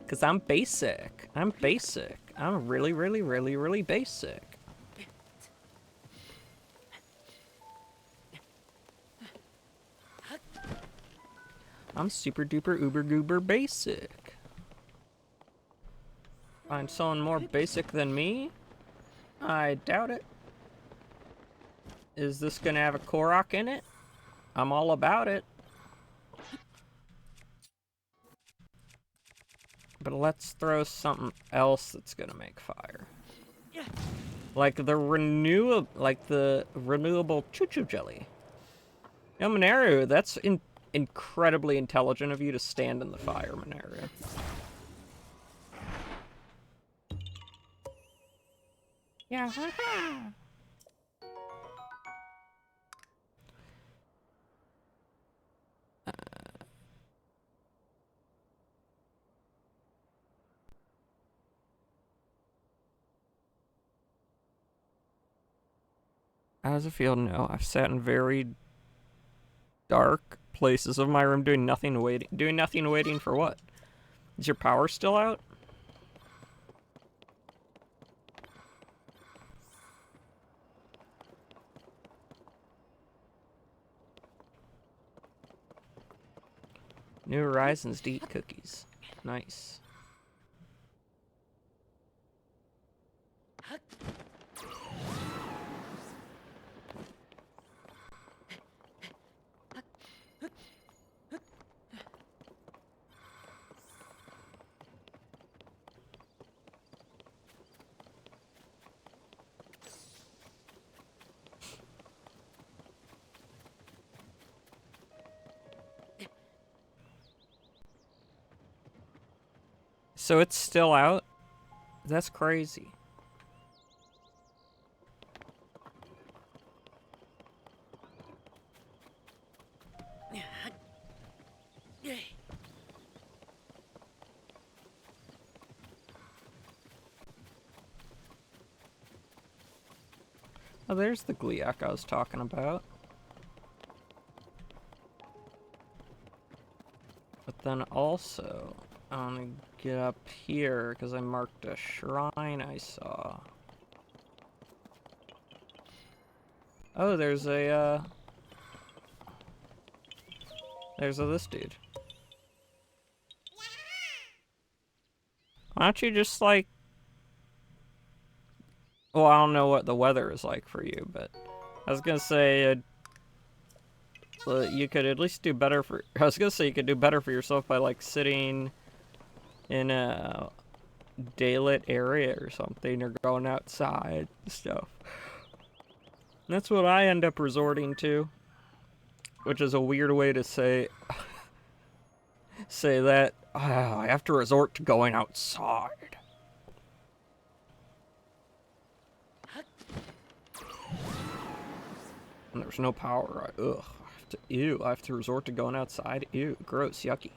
Because I'm basic. I'm basic. I'm really, really, really, really basic. I'm super duper uber goober basic. Find someone more basic than me? I doubt it. Is this gonna have a Korok in it? I'm all about it. But let's throw something else that's gonna make fire. Like the renewable choo-choo jelly. Yeah, Mineru, that's incredibly intelligent of you to stand in the fire, Mineru. Yeah, haha. How does it feel? No, I've sat in very dark places of my room doing nothing waiting for what? Is your power still out? New Horizons to eat cookies. Nice. So it's still out? That's crazy. Oh, there's the Gliak I was talking about. But then also, I'm gonna get up here because I marked a shrine I saw. Oh, there's this dude. Why don't you just like... Well, I don't know what the weather is like for you, but I was gonna say you could at least do better for... I was gonna say you could do better for yourself by like sitting in a daylit area or something, or going outside and stuff. That's what I end up resorting to, which is a weird way to say that. Oh, I have to resort to going outside. And there's no power. Ugh. I have to resort to going outside. Ew, gross, yucky.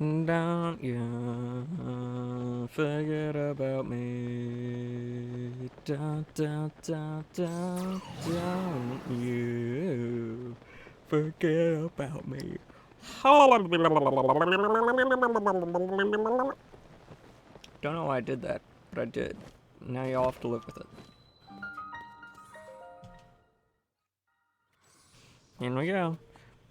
Don't you forget about me. Don't you forget about me. Don't know why I did that, but I did. Now y'all have to live with it. In we go.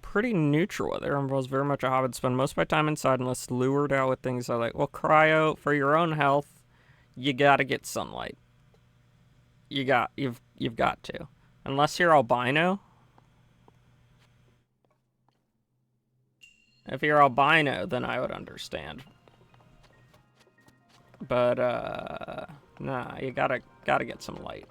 Pretty neutral weather. Involves very much a hobbit. Spend most of my time inside unless lured out with things I like. Well, cryo, for your own health, you gotta get sunlight. You've got to. Unless you're albino. If you're albino, then I would understand. But nah, you gotta get some light.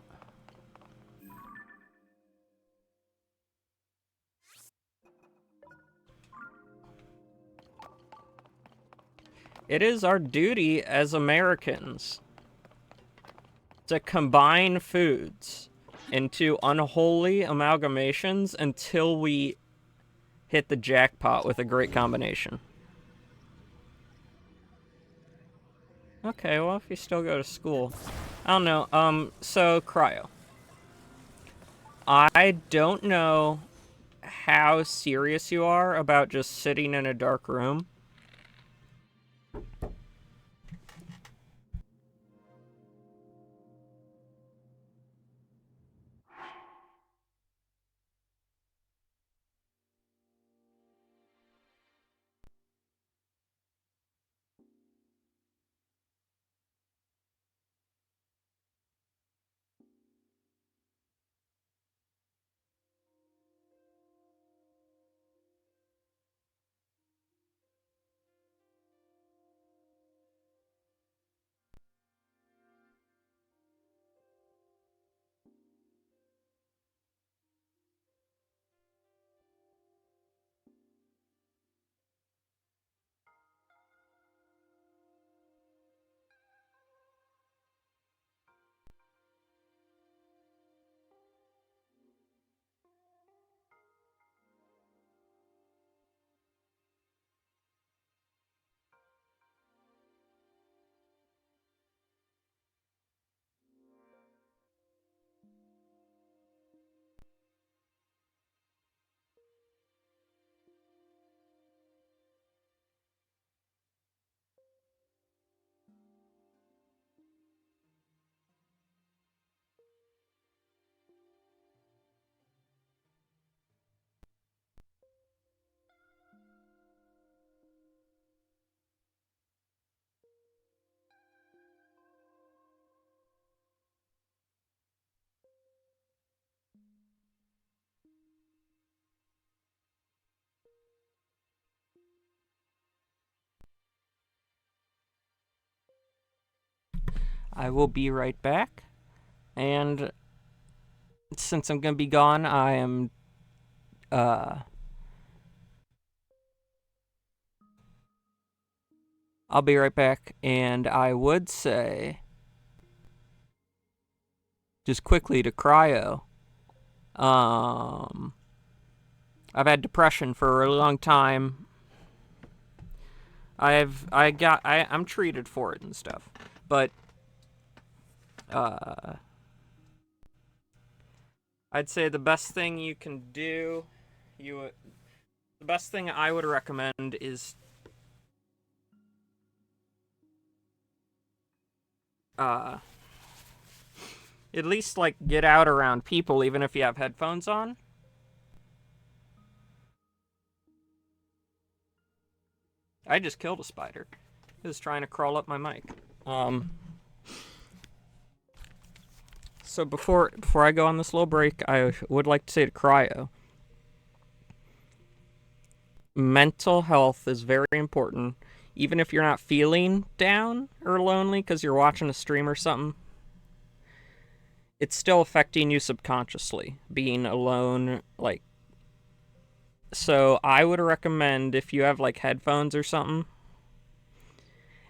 It is our duty as Americans to combine foods into unholy amalgamations until we hit the jackpot with a great combination. Okay, well, if you still go to school. I don't know. So, cryo. I don't know how serious you are about just sitting in a dark room. I will be right back. And since I'm gonna be gone, I am I'll be right back, and I would say just quickly to cryo. I've had depression for a really long time. I'm treated for it and stuff, but I'd say the best thing you can do, the best thing I would recommend is at least like get out around people, even if you have headphones on. I just killed a spider. It was trying to crawl up my mic. So before I go on this little break, I would like to say to cryo, mental health is very important. Even if you're not feeling down or lonely because you're watching a stream or something, it's still affecting you subconsciously, being alone. Like, so I would recommend if you have like headphones or something,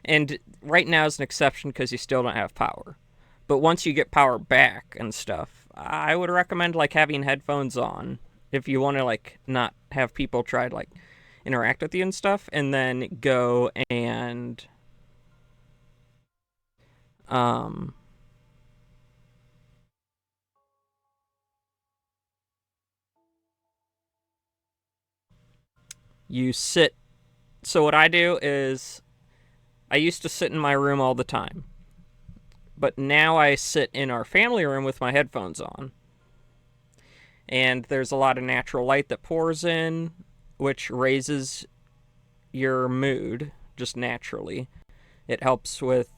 and right now is an exception because you still don't have power. But once you get power back and stuff, I would recommend like having headphones on if you want to like not have people try to like interact with you and stuff, and then go and you sit. So what I do is I used to sit in my room all the time, but now I sit in our family room with my headphones on. And there's a lot of natural light that pours in, which raises your mood just naturally. It helps with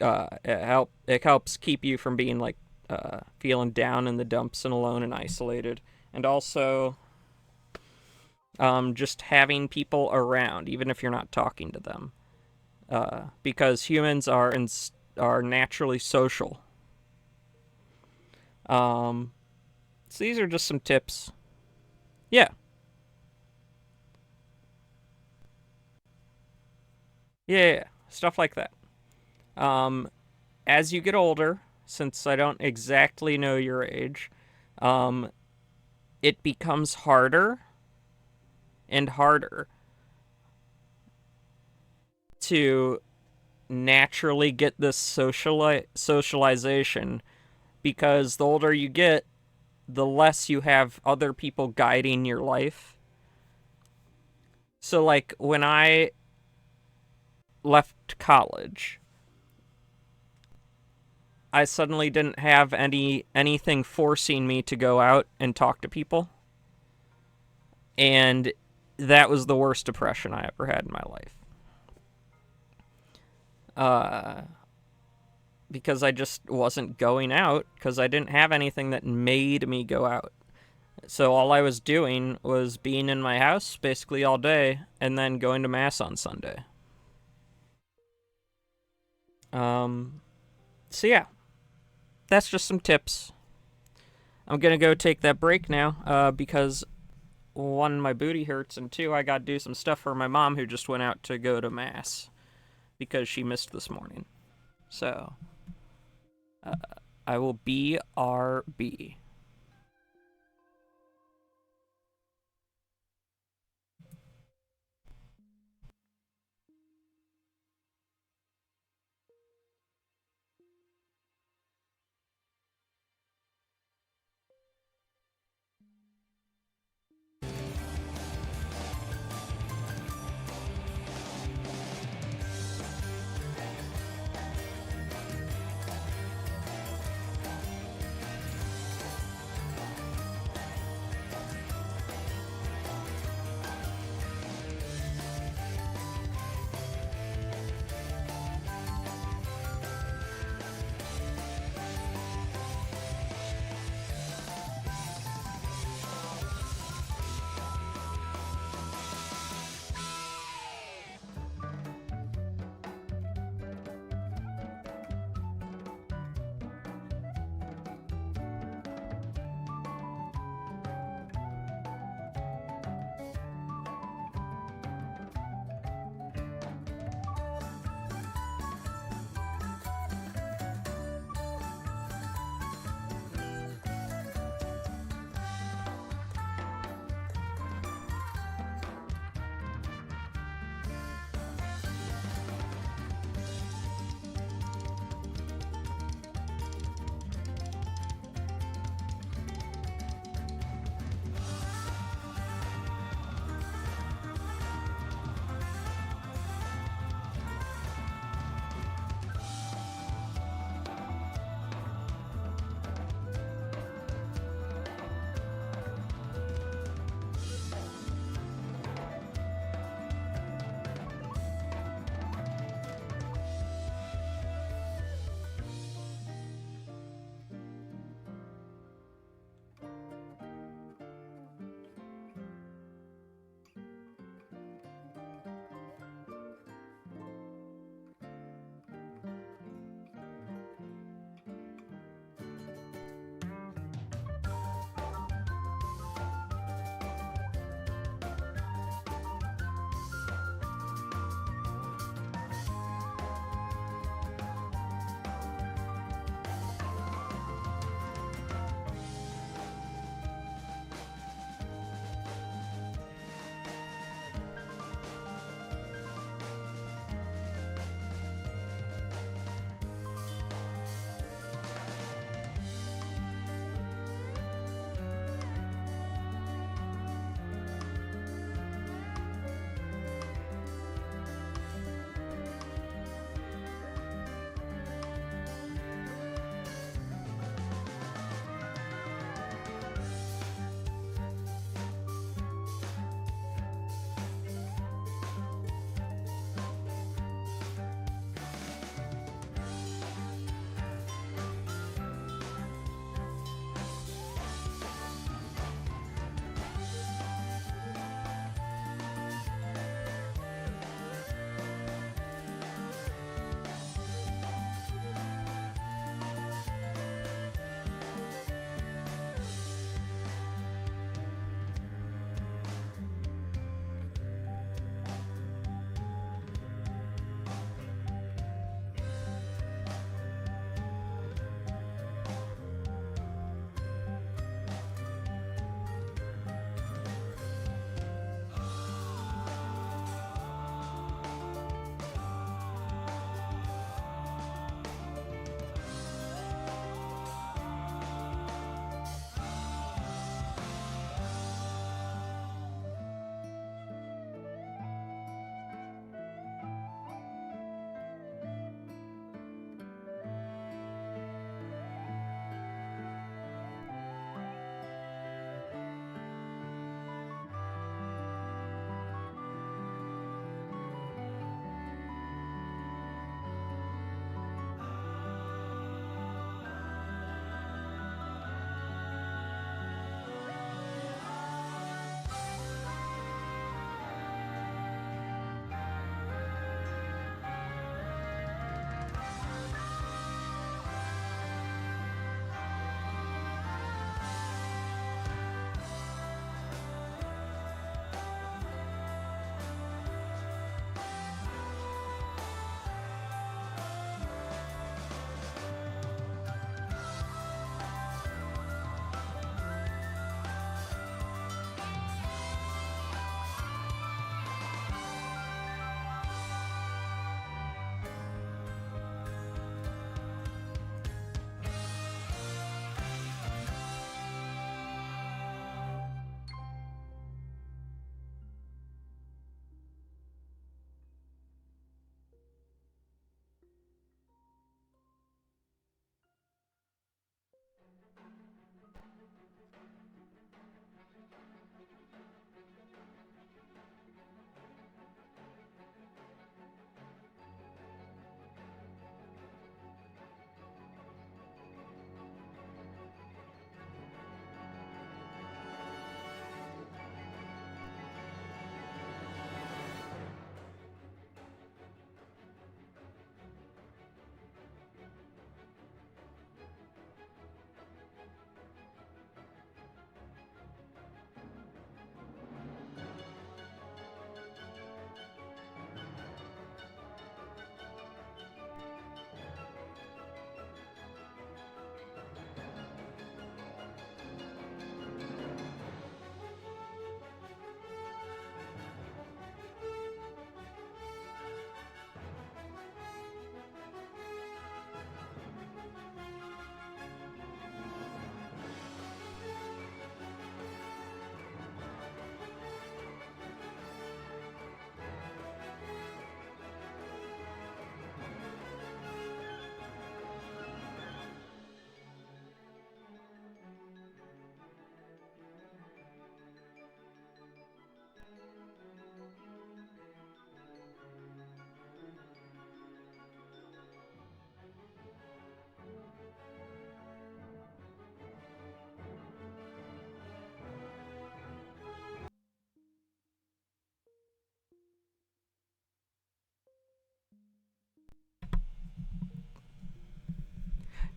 it helps keep you from being like feeling down in the dumps and alone and isolated, and also just having people around, even if you're not talking to them, because humans are naturally social. So these are just some tips. Yeah, yeah, stuff like that. Um, as you get older, since I don't exactly know your age, um, it becomes harder and harder to naturally get this socialization, because the older you get, the less you have other people guiding your life. So like when I left college, I suddenly didn't have anything forcing me to go out and talk to people. And that was the worst depression I ever had in my life. Uh because I just wasn't going out because I didn't have anything that made me go out. So all I was doing was being in my house basically all day and then going to mass on Sunday. Um so yeah, that's just some tips. I'm gonna go take that break now, because one, my booty hurts, and two, I gotta do some stuff for my mom who just went out to go to mass because she missed this morning. So, I will BRB.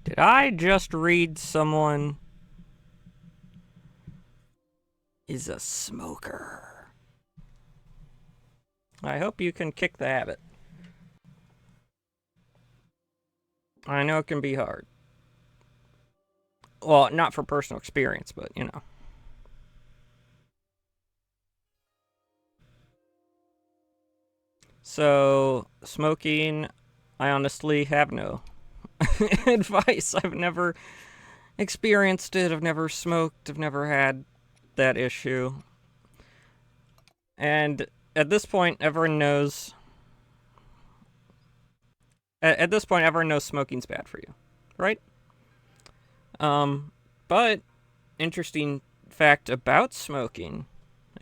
Did I just read someone is a smoker? I hope you can kick the habit. I know it can be hard. Well, not for personal experience, but you know. So, smoking, I honestly have no advice. I've never experienced it. I've never smoked. I've never had that issue. And at this point, everyone knows. At this point, everyone knows smoking's bad for you, right? But interesting fact about smoking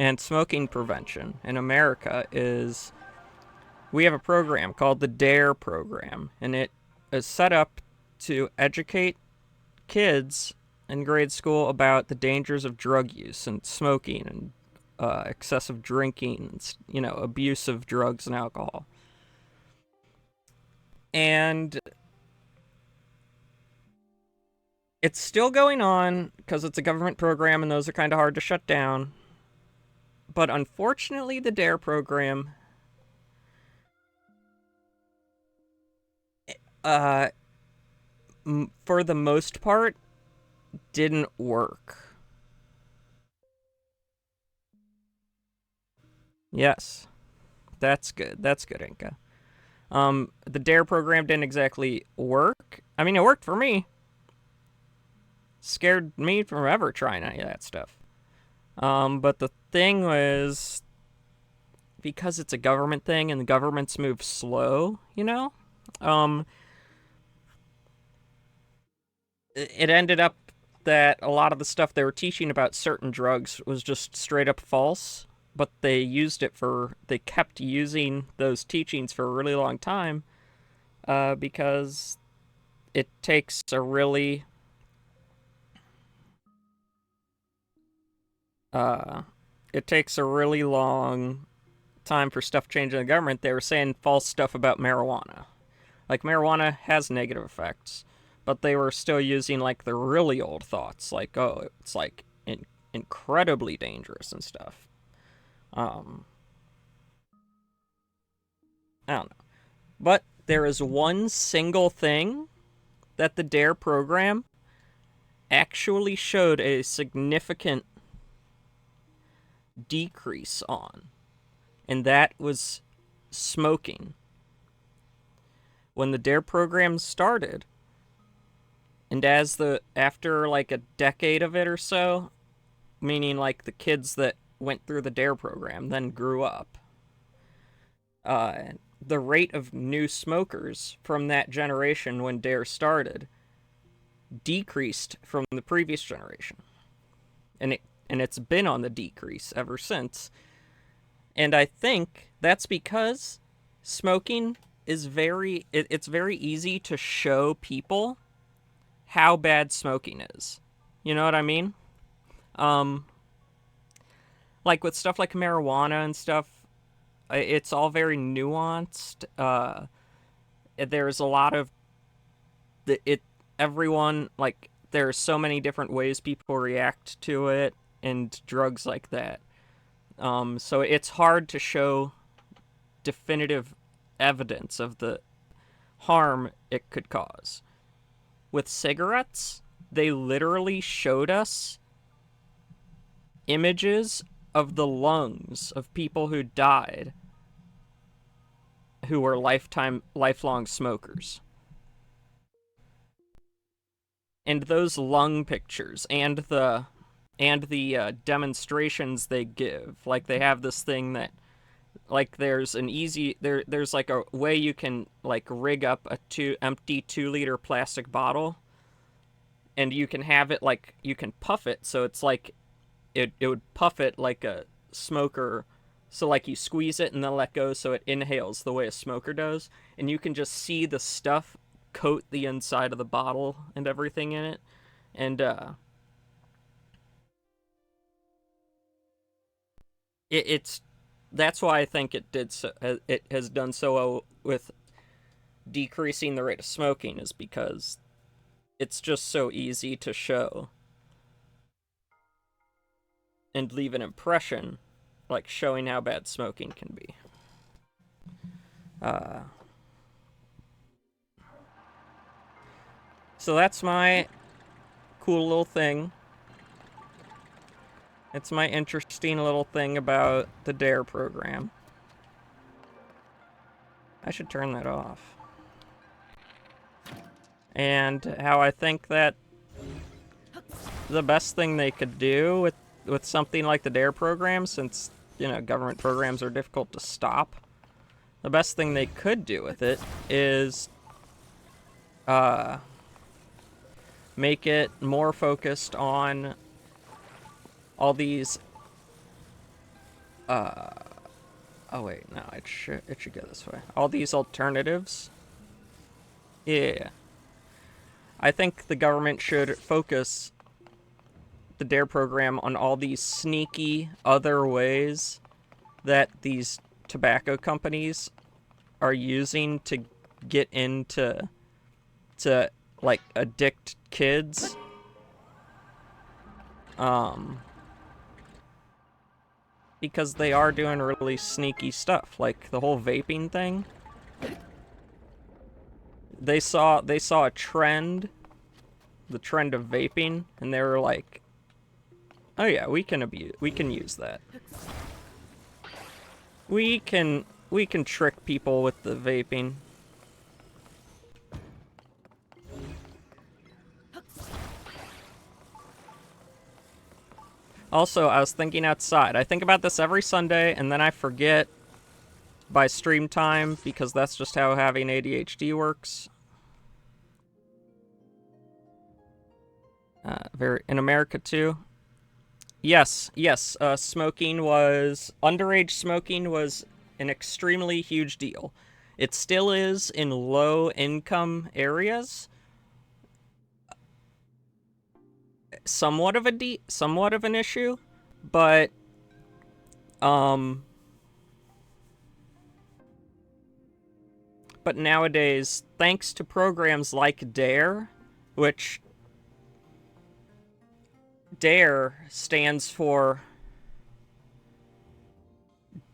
and smoking prevention in America is we have a program called the DARE program, and it is set up to educate kids in grade school about the dangers of drug use and smoking and excessive drinking and, you know, abuse of drugs and alcohol. And it's still going on because it's a government program and those are kind of hard to shut down. But unfortunately, the DARE program uh, for the most part, didn't work. Yes, that's good. That's good, Inca. The DARE program didn't exactly work. I mean, it worked for me. Scared me from ever trying any of that stuff. But the thing was, because it's a government thing and the governments move slow, you know, it ended up that a lot of the stuff they were teaching about certain drugs was just straight up false, but they kept using those teachings for a really long time because it takes a really long time for stuff changing the government. They were saying false stuff about marijuana. Like, marijuana has negative effects, but they were still using, like, the really old thoughts. Like, oh, it's, like, incredibly dangerous and stuff. I don't know. But there is one single thing that the DARE program actually showed a significant decrease on, and that was smoking. When the DARE program started, and after like a decade of it or so, meaning like the kids that went through the DARE program then grew up, the rate of new smokers from that generation when DARE started decreased from the previous generation. And it's been on the decrease ever since. And I think that's because smoking is it's very easy to show people how bad smoking is. You know what I mean? Um like with stuff like marijuana and stuff, it's all very nuanced. There's a lot of it everyone, like, there's so many different ways people react to it and drugs like that. So it's hard to show definitive evidence of the harm it could cause. With cigarettes, they literally showed us images of the lungs of people who died who were lifelong smokers. And those lung pictures and the demonstrations they give, like they have this thing that, like, there's like a way you can, like, rig up a empty 2-liter plastic bottle, and you can have it, like, you can puff it so it's like it would puff it like a smoker. So, like, you squeeze it and then let go so it inhales the way a smoker does, and you can just see the stuff coat the inside of the bottle and everything in it. And it's that's why I think it has done so well with decreasing the rate of smoking, is because it's just so easy to show and leave an impression, like showing how bad smoking can be. So that's my cool little thing. It's my interesting little thing about the DARE program. I should turn that off. And how I think that the best thing they could do with something like the DARE program, since, you know, government programs are difficult to stop, the best thing they could do with it is make it more focused on all these oh wait, no, it should go this way. All these alternatives. Yeah. I think the government should focus the DARE program on all these sneaky other ways that these tobacco companies are using to get into like addict kids. Because they are doing really sneaky stuff, like the whole vaping thing. They saw a trend, the trend of vaping, and they were like, "Oh yeah, we can use that. We can trick people with the vaping." Also, I was thinking outside. I think about this every Sunday, and then I forget by stream time, because that's just how having ADHD works. In America too. Yes. Underage smoking was an extremely huge deal. It still is in low-income areas. Somewhat of an issue, but nowadays, thanks to programs like DARE, which DARE stands for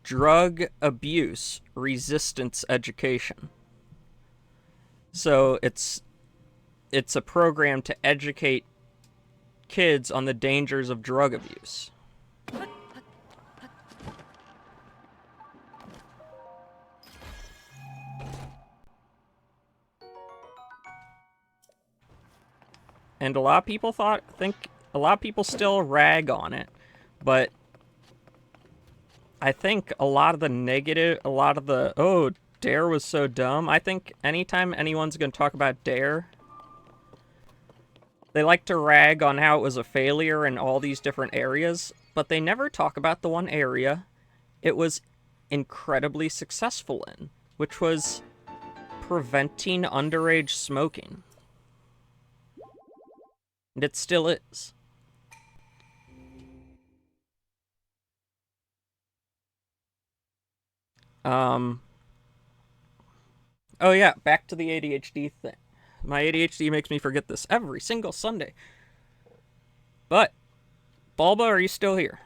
Drug Abuse Resistance Education. So it's a program to educate kids on the dangers of drug abuse. And a lot of people a lot of people still rag on it, but I think a lot of the oh, DARE was so dumb. I think anytime anyone's going to talk about DARE, they like to rag on how it was a failure in all these different areas, but they never talk about the one area it was incredibly successful in, which was preventing underage smoking. And it still is. Oh yeah, back to the ADHD thing. My ADHD makes me forget this every single Sunday. But, Bulba, are you still here?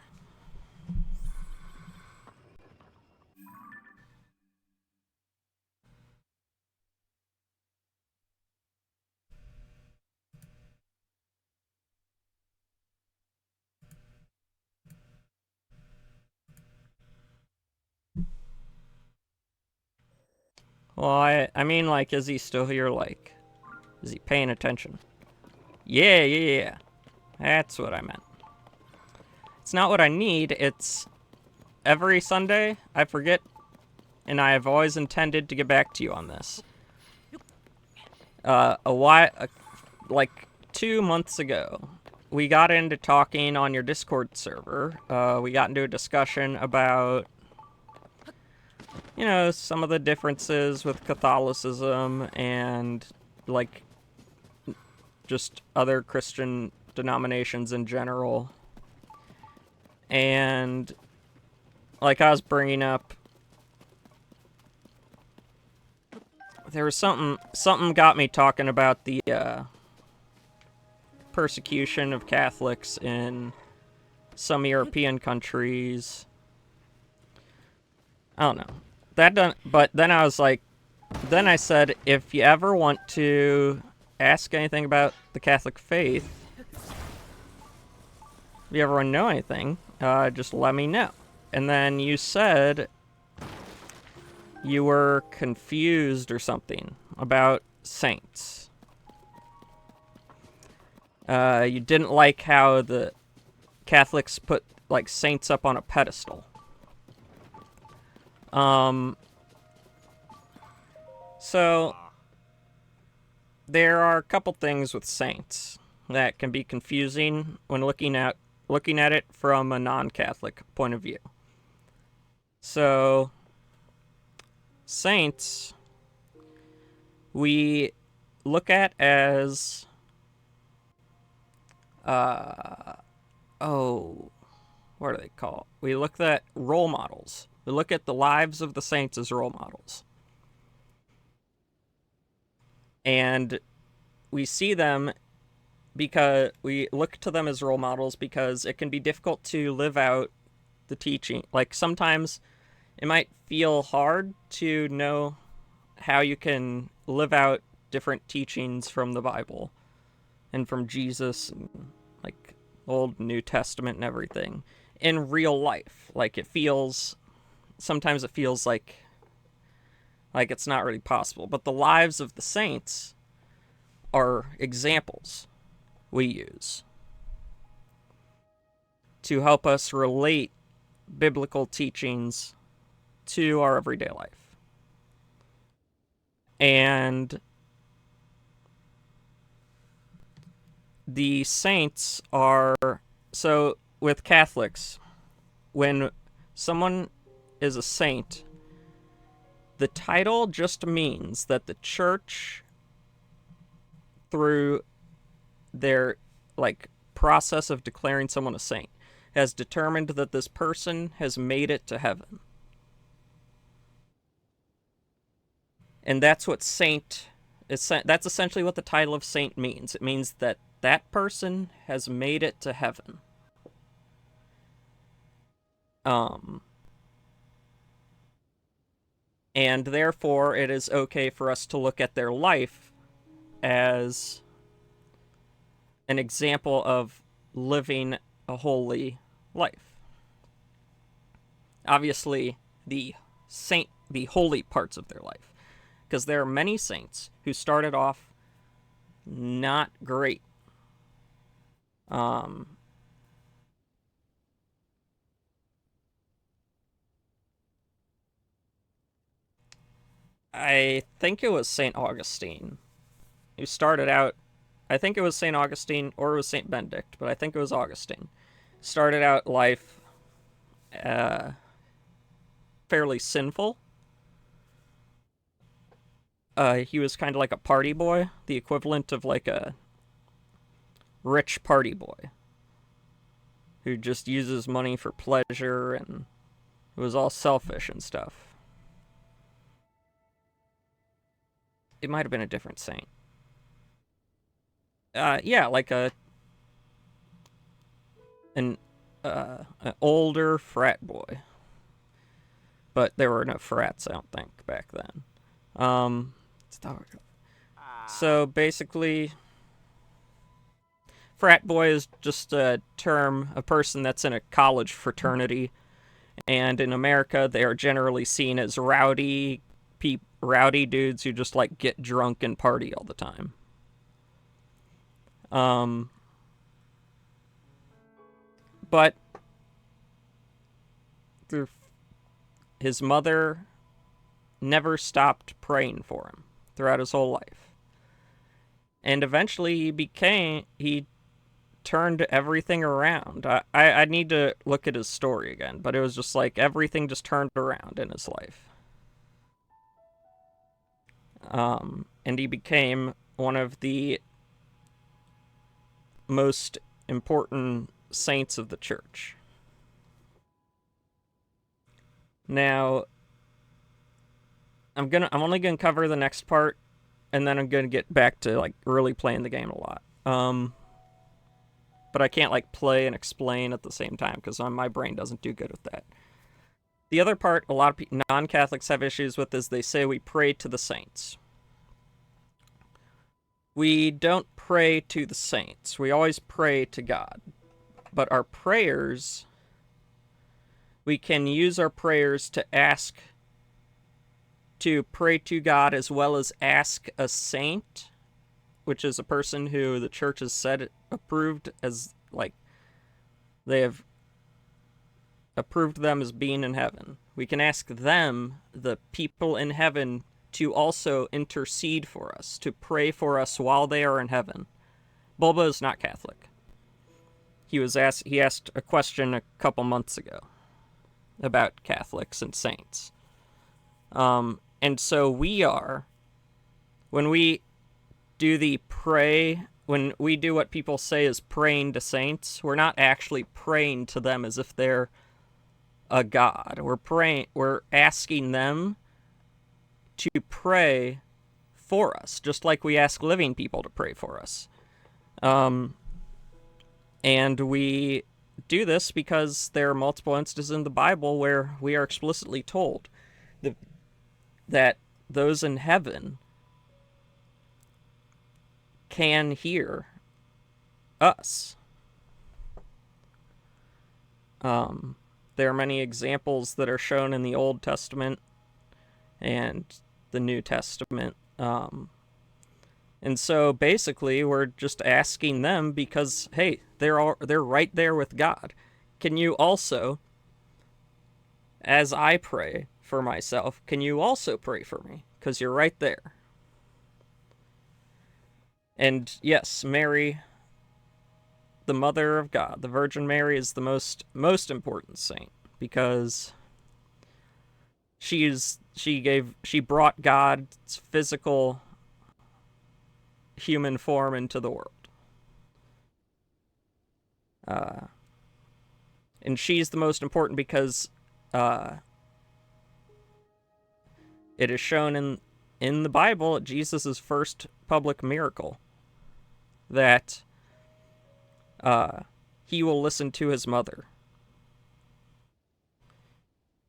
Well, I mean, like, is he still here? Like, is he paying attention? Yeah. That's what I meant. It's not what I need, it's every Sunday, I forget, and I have always intended to get back to you on this. Like 2 months ago, we got into talking on your Discord server. We got into a discussion about, you know, some of the differences with Catholicism and, like, just other Christian denominations in general. And, like, I was bringing up, there was something got me talking about the persecution of Catholics in some European countries. I don't know. That done, but then I was like, then I said, if you ever want to ask anything about the Catholic faith, if you ever want to know anything, just let me know. And then you said you were confused or something about saints. You didn't like how the Catholics put, like, saints up on a pedestal. So there are a couple things with saints that can be confusing when looking at it from a non-Catholic point of view. So saints we look at as what are they called? We look at role models. We look at the lives of the saints as role models. And we see them because we look to them as role models because it can be difficult to live out the teaching. Like, sometimes it might feel hard to know how you can live out different teachings from the Bible and from Jesus and, like, Old and New Testament and everything in real life. Like, sometimes it feels like it's not really possible. But the lives of the saints are examples we use to help us relate biblical teachings to our everyday life. And the saints are... So, with Catholics, when someone is a saint, the title just means that the church, through their, like, process of declaring someone a saint, has determined that this person has made it to heaven. And that's what saint is. That's essentially what the title of saint means. It means that that person has made it to heaven. And therefore it is okay for us to look at their life as an example of living a holy life. Obviously, the holy parts of their life, because there are many saints who started off not great. I think it was St. Augustine who started out... I think it was St. Augustine or it was St. Benedict, but I think it was Augustine. Started out life fairly sinful. He was kind of like a party boy, the equivalent of like a rich party boy who just uses money for pleasure, and it was all selfish and stuff. It might have been a different saint. Yeah, like an older frat boy. But there were no frats, I don't think, back then. So basically, frat boy is just a term, a person that's in a college fraternity. And in America, they are generally seen as rowdy dudes who just, like, get drunk and party all the time. But his mother never stopped praying for him throughout his whole life. And eventually he turned everything around. I need to look at his story again, but it was just like everything just turned around in his life. And he became one of the most important saints of the church. Now, I'm only gonna cover the next part, and then I'm gonna get back to, like, really playing the game a lot. but I can't like play and explain at the same time because my brain doesn't do good with that. The other part a lot of non-Catholics have issues with is they say we pray to the saints. We don't pray to the saints. We always pray to God. But our prayers, we can use our prayers to pray to God as well as ask a saint, which is a person who the church has said approved as, like, they have approved them as being in heaven. We can ask them, the people in heaven, to also intercede for us, to pray for us while they are in heaven. Bulba is not Catholic. He asked a question a couple months ago about Catholics and saints. And so when we do when we do what people say is praying to saints, we're not actually praying to them as if they're a god. We're asking them to pray for us, just like we ask living people to pray for us. And we do this because there are multiple instances in the Bible where we are explicitly told that those in heaven can hear us. There are many examples that are shown in the Old Testament and the New Testament. And so basically we're just asking them because, hey, they're right there with God. Can you also, as I pray for myself, can you also pray for me? Because you're right there. And yes, Mary, the Mother of God, the Virgin Mary, is the most important saint because she brought God's physical human form into the world. And she's the most important because it is shown in the Bible, Jesus' first public miracle, that he will listen to his mother.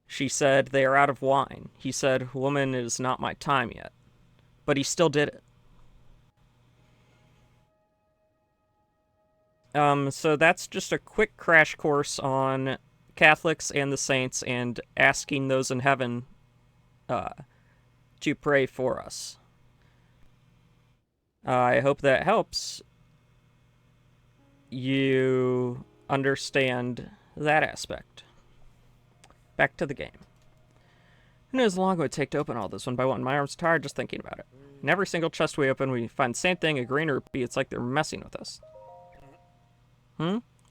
She said, "They are out of wine." He said, "Woman, it is not my time yet." But he still did it. So that's just a quick crash course on Catholics and the saints and asking those in heaven to pray for us. I hope that helps you understand that aspect. Back to the game. Who knows how long it would take to open all this one by one? My arm's tired just thinking about it. In every single chest we open, we find the same thing, a green rupee. It's like they're messing with us.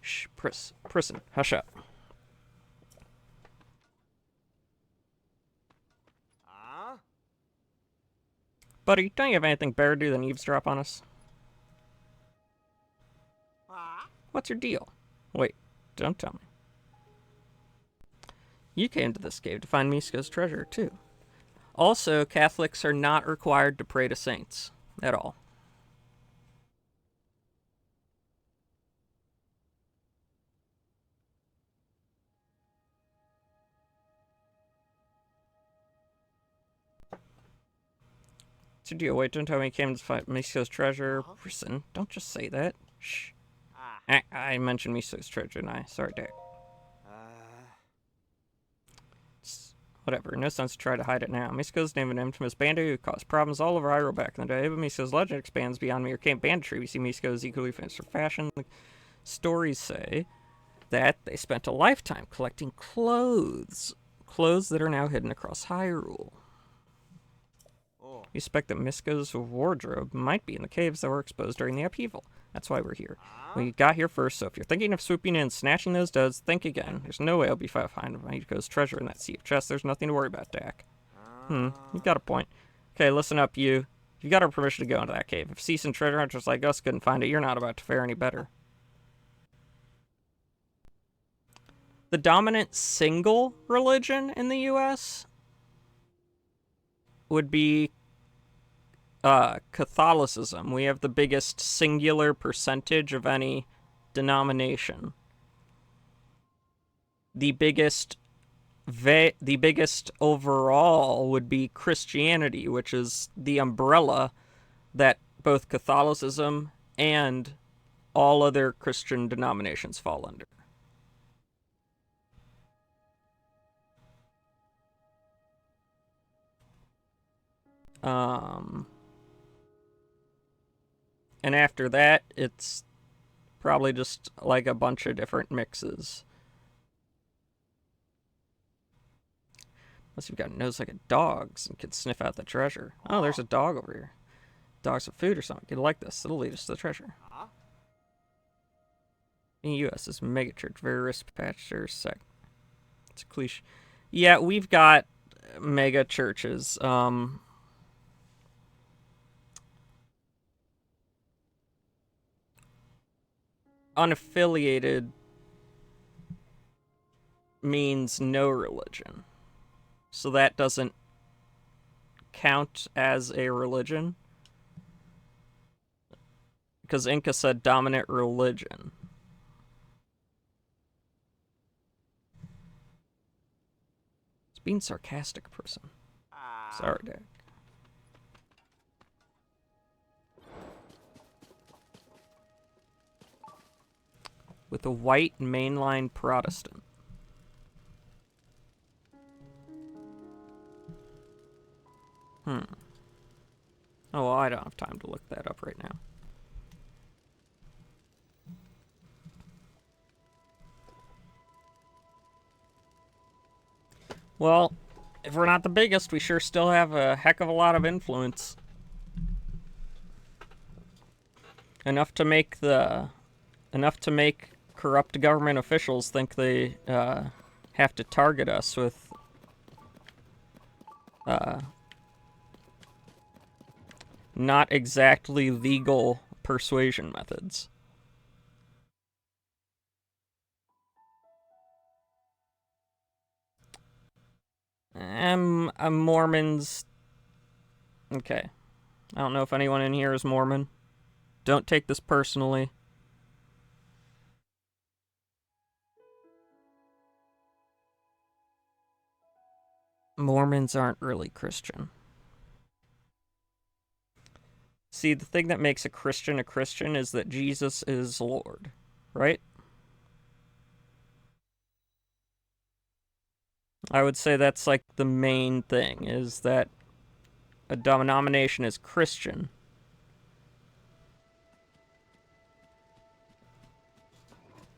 Shh, prison, hush up. Buddy, don't you have anything better to do than eavesdrop on us? What's your deal? Wait, don't tell me. You came to this cave to find Misko's treasure, too. Also, Catholics are not required to pray to saints at all. What's your deal? Wait, don't tell me you came to find Misko's treasure. Prison, don't just say that. Shh. I mentioned Misko's treasure, didn't I? Sorry, Dick. Whatever, no sense to try to hide it now. Misko's named an infamous bandit who caused problems all over Hyrule back in the day, but Misko's legend expands beyond mere camp banditry. We see Misko is equally famous for fashion. The stories say that they spent a lifetime collecting clothes that are now hidden across Hyrule. We suspect that Misko's wardrobe might be in the caves that were exposed during the upheaval. That's why we're here. We got here first, so if you're thinking of swooping in and snatching those duds, think again. There's no way I'll be far behind Misko's treasure in that sea of chests. There's nothing to worry about, Dak. You've got a point. Okay, listen up, you. You got our permission to go into that cave. If seasoned treasure hunters like us couldn't find it, you're not about to fare any better. The dominant single religion in the U.S. would be Catholicism. We have the biggest singular percentage of any denomination. The biggest overall would be Christianity, which is the umbrella that both Catholicism and all other Christian denominations fall under. And after that, it's probably just like a bunch of different mixes. Unless you've got a nose like a dog's and can sniff out the treasure. Oh, there's a dog over here. Dog's some food or something. You'll like this. It'll lead us to the treasure. In the U.S., this megachurch, very risk patcher sect. It's a cliche. Yeah, we've got mega churches. Unaffiliated means no religion. So that doesn't count as a religion. Because Inca said dominant religion. It's being sarcastic, person. Sorry, Dick. With a white mainline Protestant. Oh, well, I don't have time to look that up right now. Well, if we're not the biggest, we sure still have a heck of a lot of influence. Enough to make corrupt government officials think they have to target us with not exactly legal persuasion methods. Mormons. Okay. I don't know if anyone in here is Mormon. Don't take this personally. Mormons aren't really Christian. See, the thing that makes a Christian is that Jesus is Lord, right? I would say that's like the main thing, is that a denomination is Christian.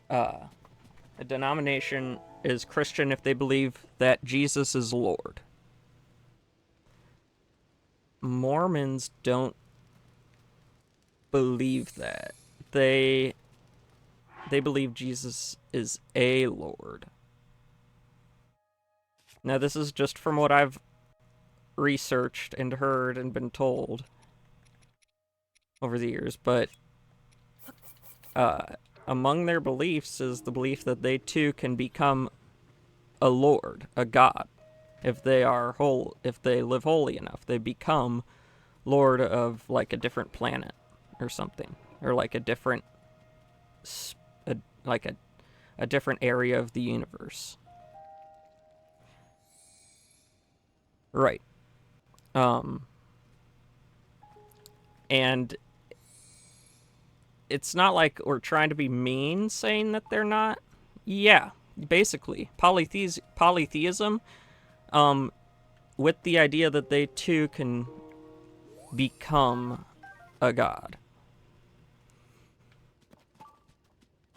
A denomination is Christian if they believe that Jesus is Lord. Mormons don't believe that. They believe Jesus is a Lord. Now, this is just from what I've researched and heard and been told over the years, but among their beliefs is the belief that they too can become a lord, a god. If they live holy enough, they become lord of like a different planet or something, or like a different a different area of the universe. Right. And it's not like we're trying to be mean saying that they're not. Yeah, basically. Polytheism, with the idea that they too can become a god.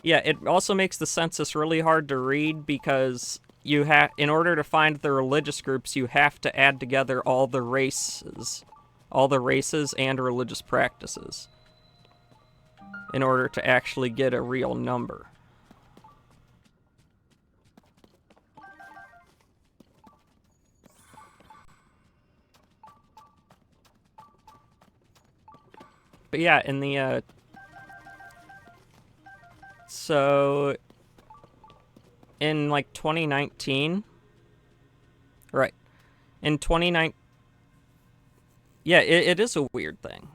Yeah, it also makes the census really hard to read because in order to find the religious groups, you have to add together all the races and religious practices in order to actually get a real number. But yeah, in the so in like 2019, right? In 2019, yeah, it is a weird thing,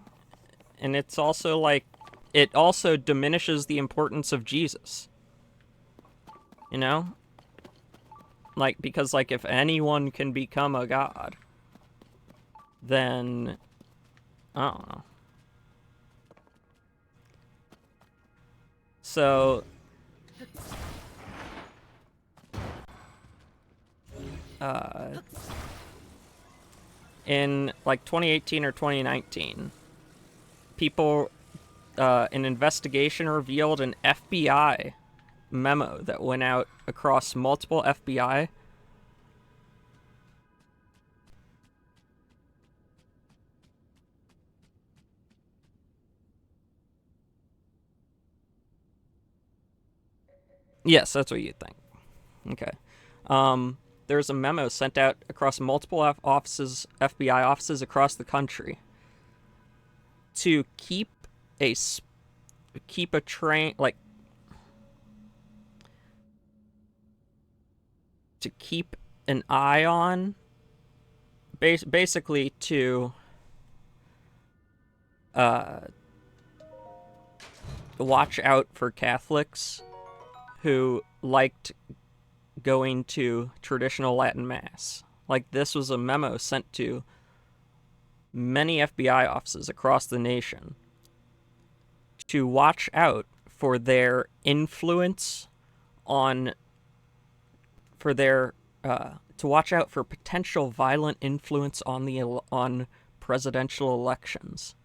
and it's also like it also diminishes the importance of Jesus. You know? Like, because, like, if anyone can become a god, then, I don't know. So, in, like, 2018 or 2019, people, an investigation revealed an FBI memo that went out across multiple FBI. Yes, that's what you'd think. Okay. There's a memo sent out across multiple offices, FBI offices across the country, to a train, like, to keep an eye on, basically to watch out for Catholics who liked going to traditional Latin Mass. Like, this was a memo sent to many FBI offices across the nation to watch out for their influence on, for their, to watch out for potential violent influence on presidential elections.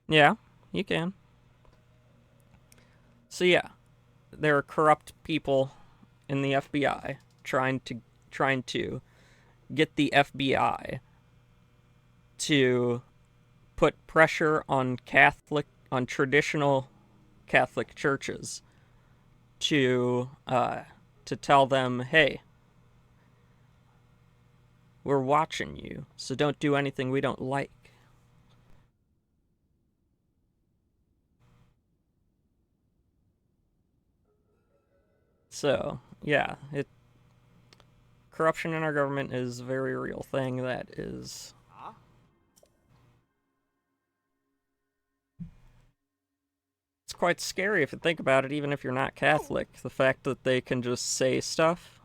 Yeah, you can. So yeah, there are corrupt people in the FBI trying to get the FBI to put pressure on traditional Catholic churches to tell them, hey, we're watching you, so don't do anything we don't like. So yeah, corruption in our government is a very real thing that is. It's quite scary if you think about it, even if you're not Catholic. The fact that they can just say stuff.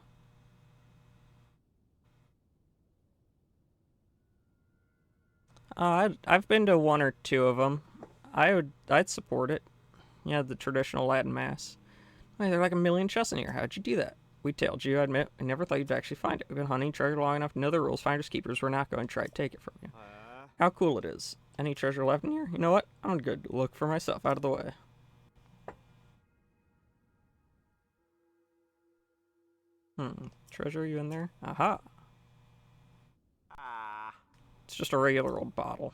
I've been to one or two of them. I'd support it. Yeah, the traditional Latin Mass. Hey, there are like a million chests in here. How'd you do that? We tailed you, I admit. I never thought you'd actually find it. We've been hunting treasure long enough to know the rules. Finders keepers. We're not going to try to take it from you. How cool it is. Any treasure left in here? You know what? I'm gonna go look for myself. Out of the way. Treasure, you in there? Aha. It's just a regular old bottle.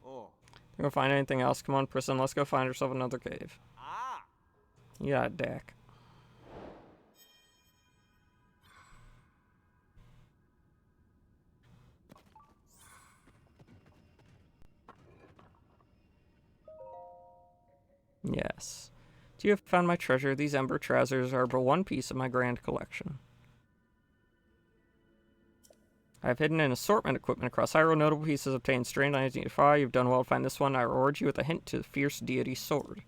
You gonna find anything else? Come on, Prison. Let's go find ourselves another cave. Yeah, Dak. Yes. Do you have found my treasure? These ember trousers are but one piece of my grand collection. I've hidden an assortment equipment across Hyrule. Notable pieces obtained strange items to fire. You've done well to find this one. I reward you with a hint to the fierce deity sword.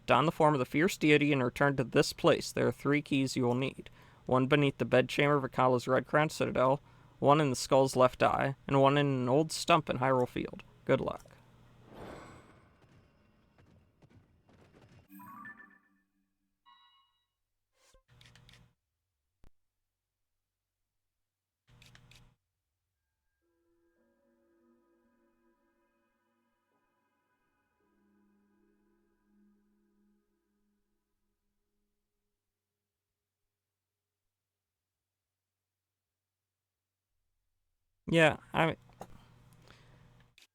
Don the form of the fierce deity and return to this place. There are 3 keys you will need. One beneath the bedchamber of Akala's Red Crown Citadel, one in the skull's left eye, and one in an old stump in Hyrule Field. Good luck. Yeah,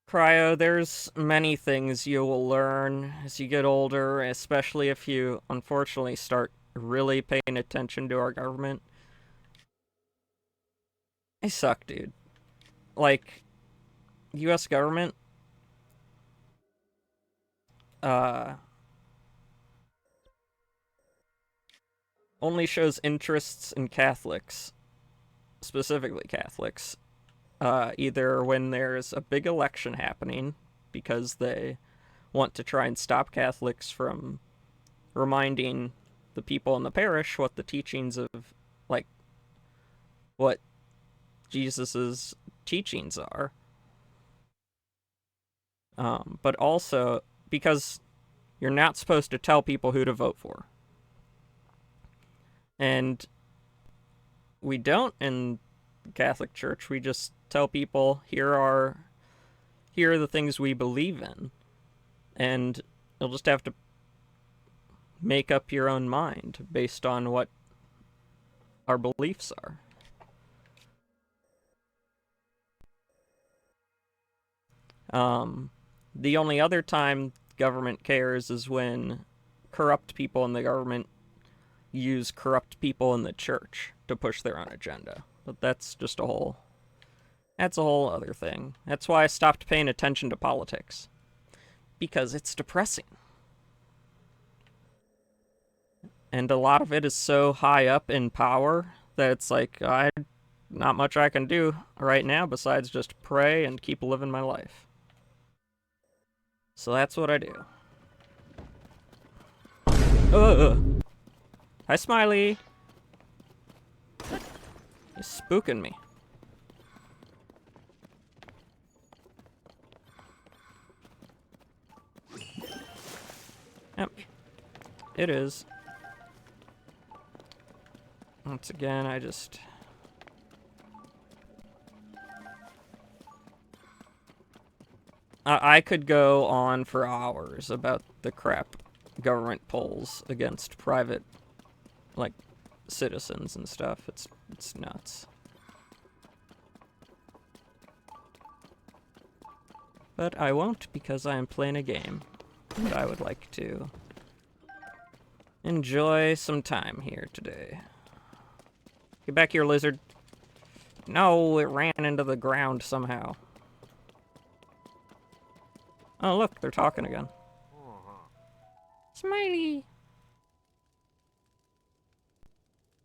Cryo, there's many things you will learn as you get older, especially if you, unfortunately, start really paying attention to our government. They suck, dude. Like, U.S. government, uh, only shows interests in Catholics, specifically Catholics, either when there's a big election happening, because they want to try and stop Catholics from reminding the people in the parish what the teachings of, like, what Jesus's teachings are. But also because you're not supposed to tell people who to vote for. And we don't in the Catholic Church. We just tell people, here are the things we believe in. And you'll just have to make up your own mind based on what our beliefs are. The only other time government cares is when corrupt people in the government use corrupt people in the church to push their own agenda. But that's just a whole other thing. That's why I stopped paying attention to politics. Because it's depressing. And a lot of it is so high up in power that it's like, not much I can do right now besides just pray and keep living my life. So that's what I do. Hi, Smiley. He's spooking me. Yep. It is. Once again, I could go on for hours about the crap government pulls against private, like, citizens and stuff. It's nuts. But I won't, because I am playing a game. And I would like to enjoy some time here today. Get back here, lizard. No, it ran into the ground somehow. Oh, look, they're talking again. Smiley!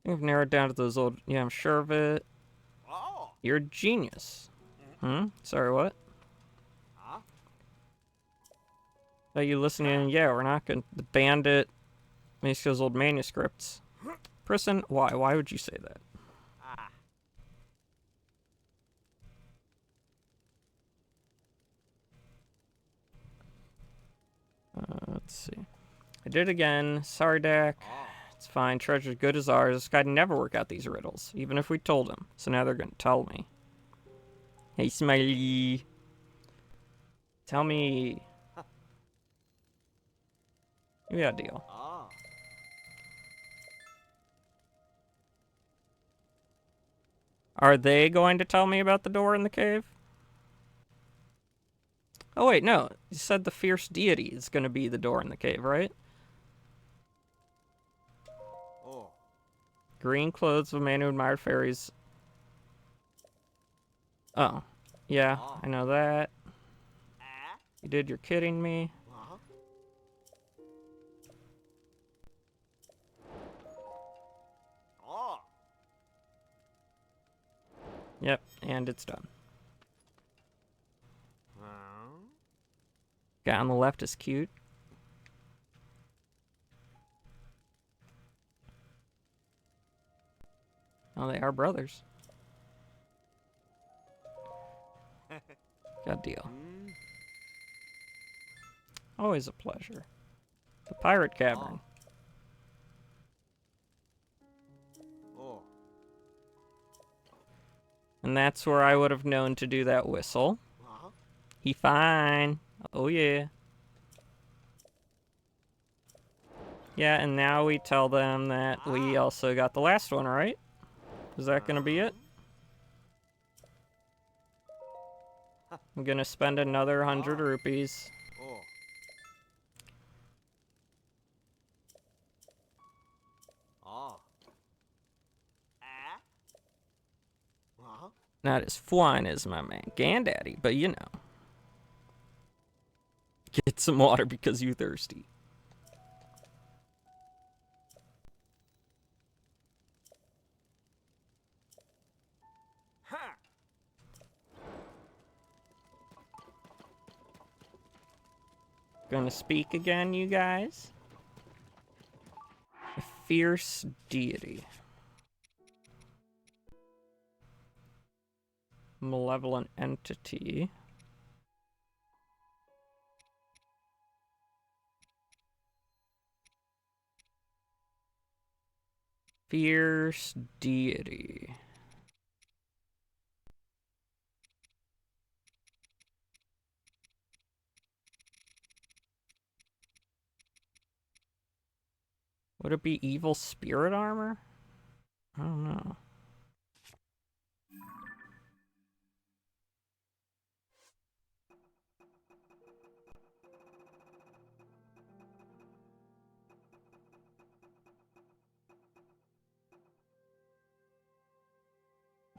We've narrowed down to those old... Yeah, I'm sure of it. You're a genius. Sorry, what? Are you listening? Yeah, we're not gonna... The bandit makes those old manuscripts. Person, why? Why would you say that? Let's see. I did it again. Sorry, Dak. It's fine. Treasure's good as ours. This guy'd never work out these riddles, even if we told him. So now they're gonna tell me. Hey, Smiley. Tell me. Yeah, deal. Are they going to tell me about the door in the cave? Oh, wait, no. You said the fierce deity is going to be the door in the cave, right? Green clothes of a man who admired fairies. Oh. Yeah, I know that. You did, you're kidding me. Yep, and it's done. Guy on the left is cute. Oh, they are brothers. Good deal. Always a pleasure. The Pirate Cavern. And that's where I would have known to do that whistle. He fine. Oh, yeah. Yeah, and now we tell them that we also got the last one, right? Is that gonna be it? I'm gonna spend another 100 rupees. Not as fine as my man Gandaddy, but you know. Get some water because you thirsty. Gonna speak again, you guys? A fierce deity. Malevolent entity. Fierce deity. Would it be evil spirit armor? I don't know.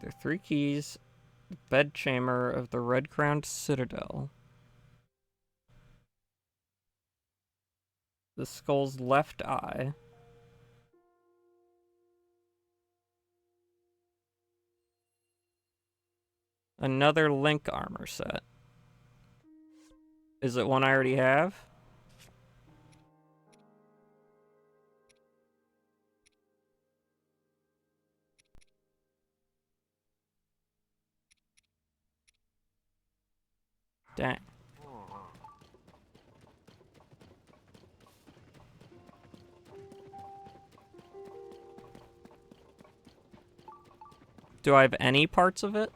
There are 3 keys. The bedchamber of the red-crowned citadel. The skull's left eye. Another link armor set. Is it one I already have? Dang. Do I have any parts of it?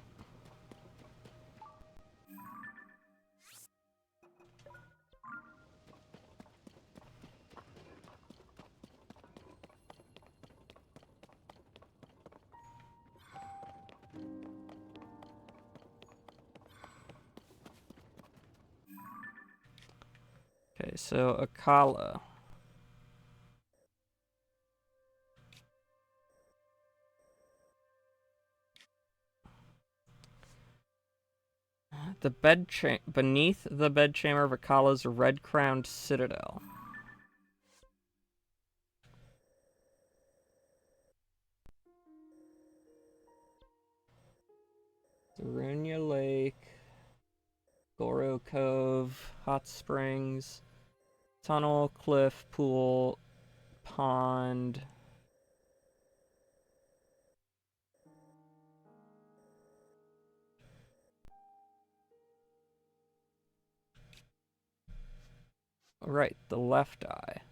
Okay, so Akala. The beneath the bedchamber of Akala's red-crowned citadel. Darunia Lake, Goro Cove, Hot Springs, Tunnel, Cliff, Pool, Pond. Right, the left eye.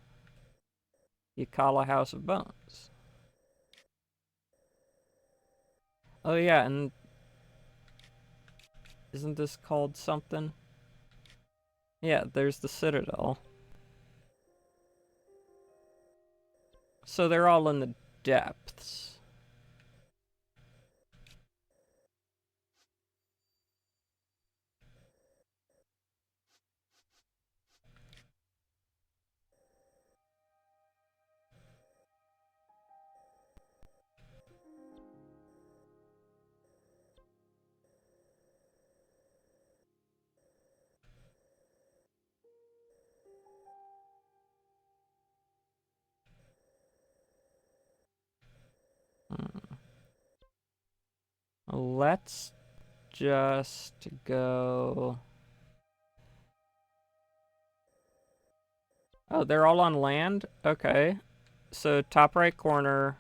Yakala House of Bones. Oh yeah, and isn't this called something? Yeah, there's the Citadel. So they're all in the depths. Let's just go... Oh, they're all on land? Okay. So top right corner.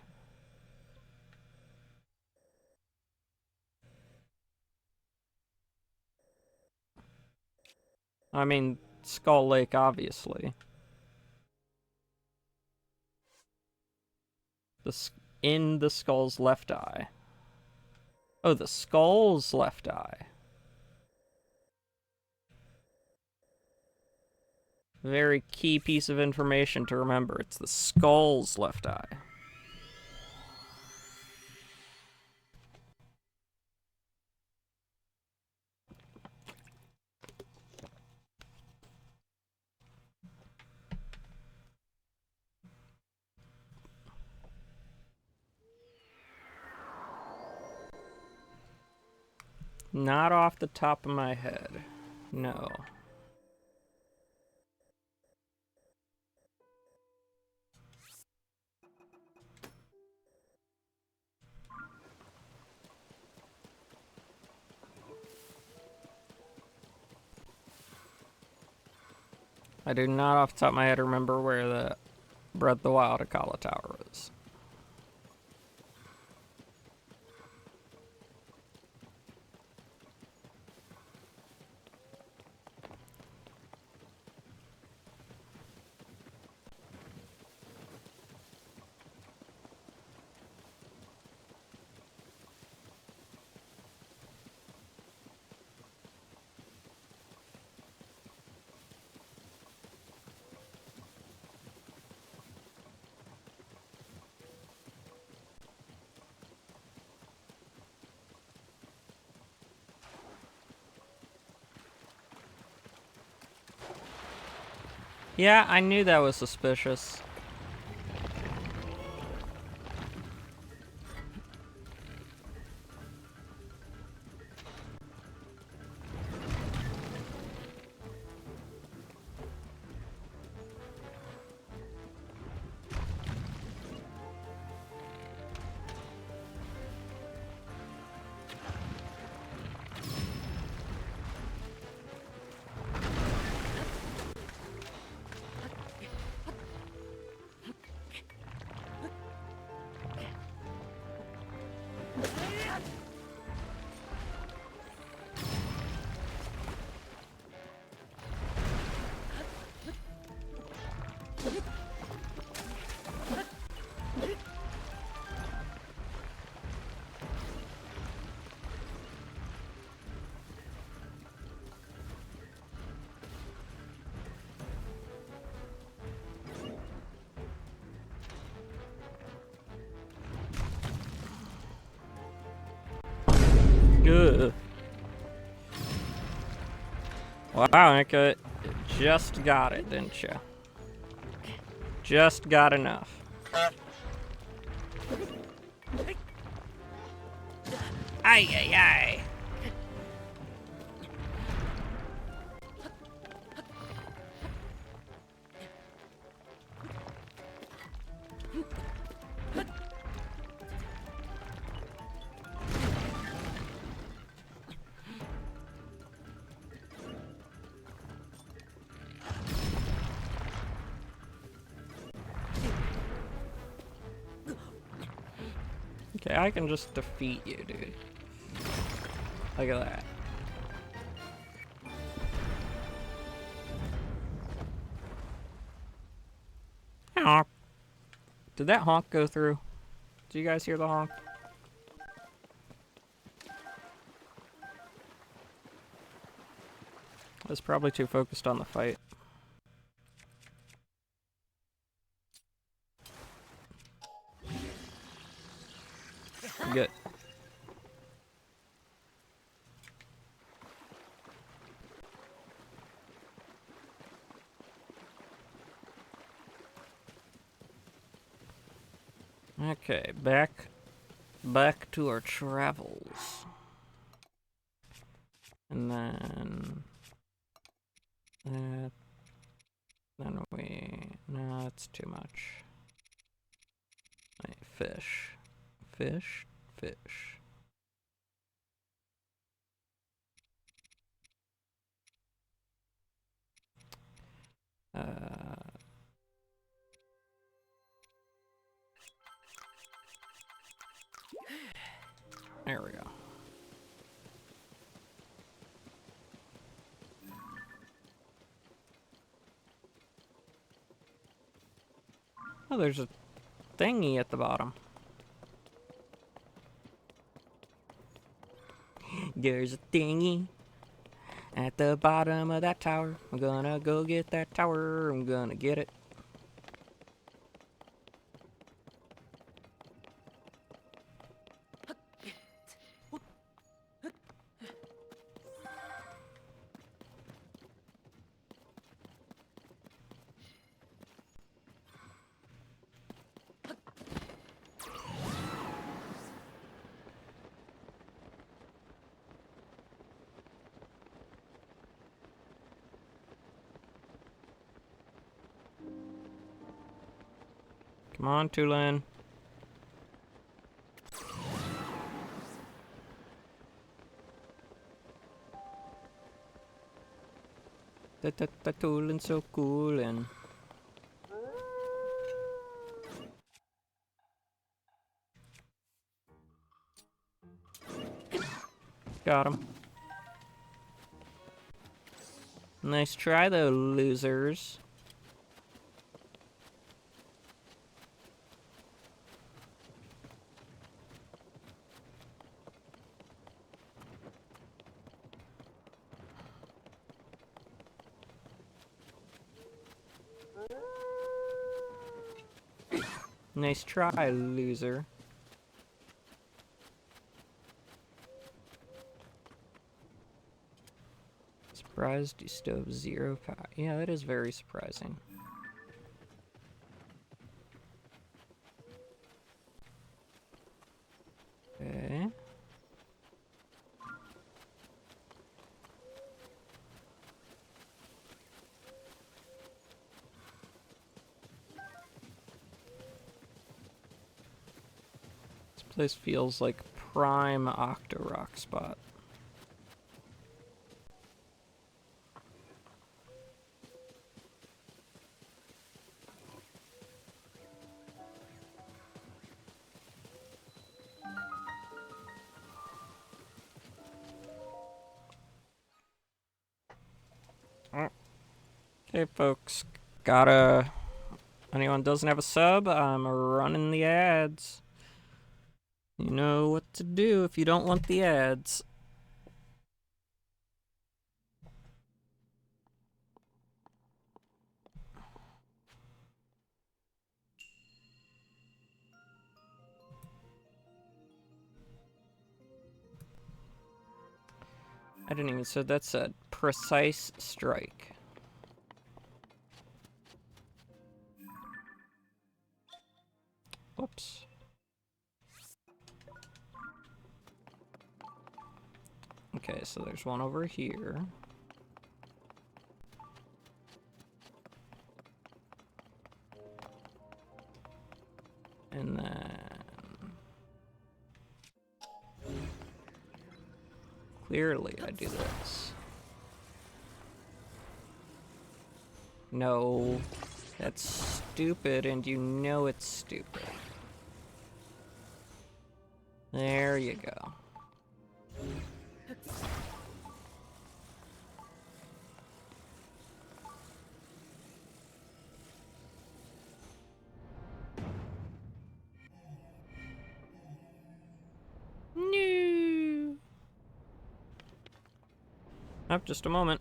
I mean, Skull Lake, obviously. In the skull's left eye. Oh, the skull's left eye. Very key piece of information to remember. It's the skull's left eye. Not off the top of my head. No. I do not off the top of my head remember where the Breath of the Wild Akala Tower is. Yeah, I knew that was suspicious. Good. Wow, Nika, just got it, didn't you? Just got enough. Ay, ay, ay. Okay, I can just defeat you, dude. Look at that. Honk. Did that honk go through? Did you guys hear the honk? I was probably too focused on the fight. Good. Okay, back to our travels. And then that, then no, that's too much. Right, fish. Fish. There we go. Oh, there's a thingy at the bottom. There's a thingy at the bottom of that tower. I'm gonna go get that tower. I'm gonna get it. Come on, Tulin. Cool and so cool and. Got him. Nice try though, losers. Nice try, loser. Surprised you still have 0 power. Yeah, that is very surprising. Okay. This place feels like prime Octorock spot. Okay, folks. Anyone doesn't have a sub, I'm running the ads. You know what to do if you don't want the ads. I didn't even say that's a precise strike. Whoops. Okay, so there's one over here. And then... clearly I do this. No. That's stupid, and you know it's stupid. There you go. No. Up, just a moment.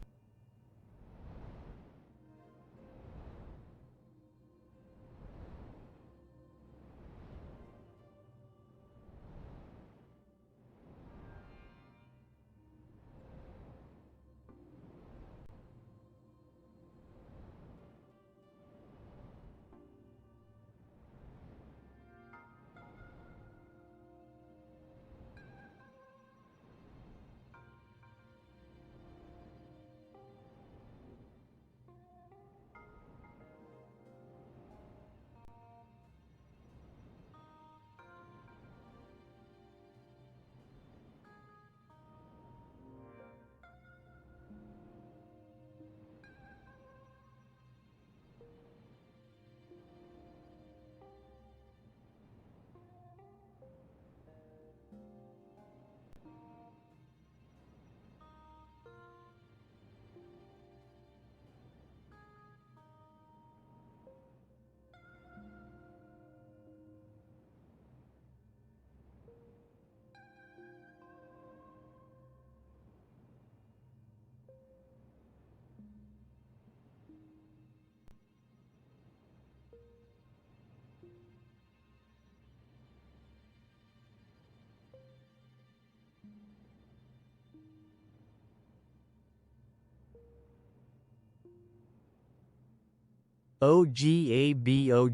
OGABOGA.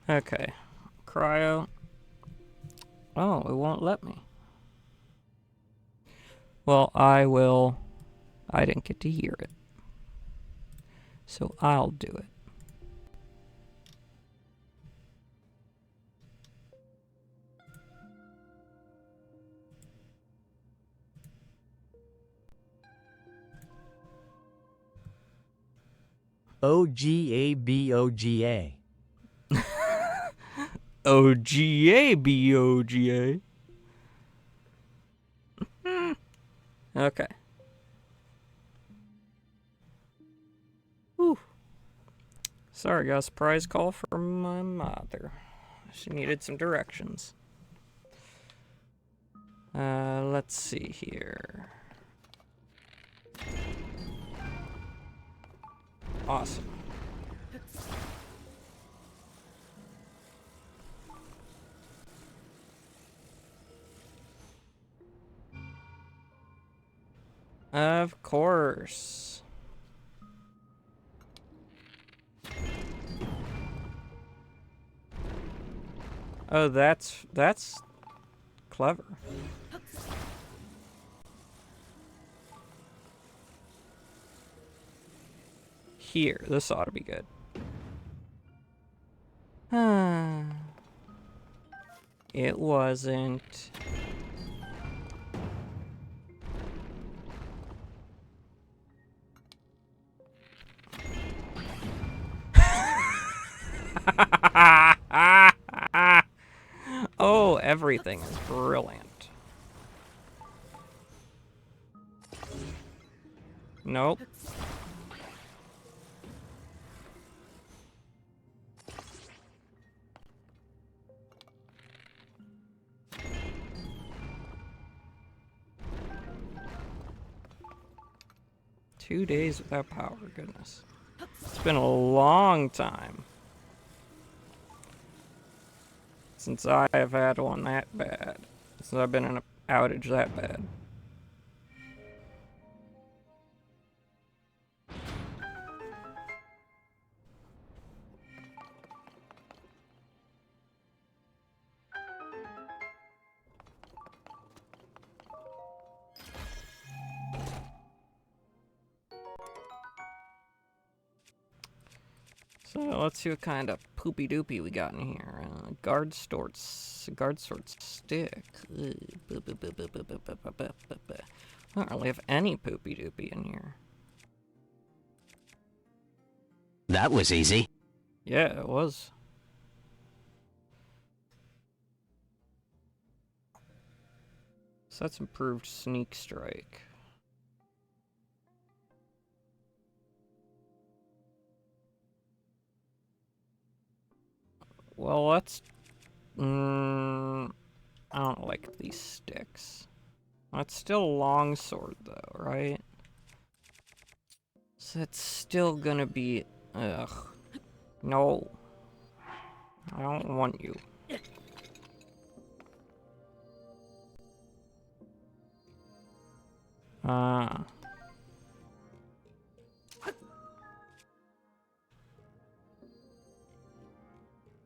Okay. Cryo. Oh, it won't let me. Well, I will. I didn't get to hear it. So I'll do it. OGABOGA. OGABOGA. Okay. Whew. Sorry, got a surprise call from my mother. She needed some directions. Let's see here. Awesome. Of course. Oh, that's clever. Here, this ought to be good. It wasn't. Oh, everything is brilliant. Nope. Two days without power, goodness. It's been a long time since I have had one that bad. Since I've been in an outage that bad. So let's see what kind of poopy doopy we got in here. Guard sword stick. I don't really have any poopy doopy in here. That was easy. Yeah, it was. So that's improved sneak strike. Well, let's... I don't like these sticks. That's still a longsword, though, right? So it's still gonna be... Ugh. No. I don't want you.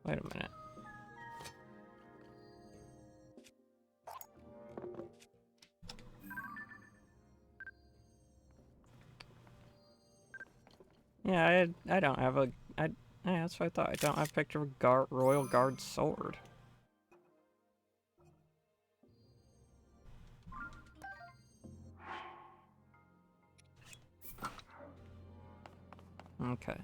Wait a minute. Yeah, I don't have a... yeah, that's what I thought. I don't have a picture of a Royal Guard sword. Okay.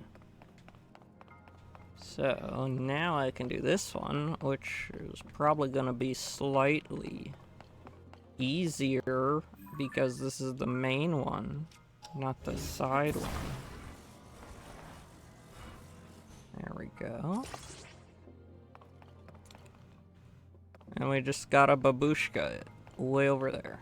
So, now I can do this one, which is probably gonna be slightly easier because this is the main one, not the side one. There we go. And we just got a babushka way over there.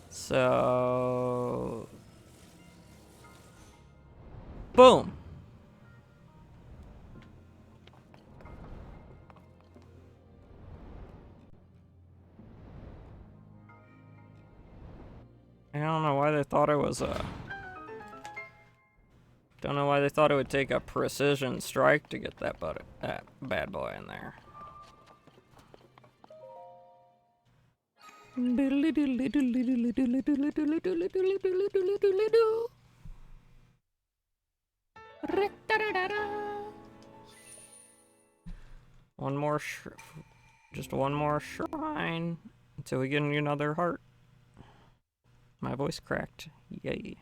So... boom! I don't know why they thought it was a... Don't know why they thought it would take a precision strike to get that bad boy in there. One more just one more shrine until we get another heart. My voice cracked. Yay.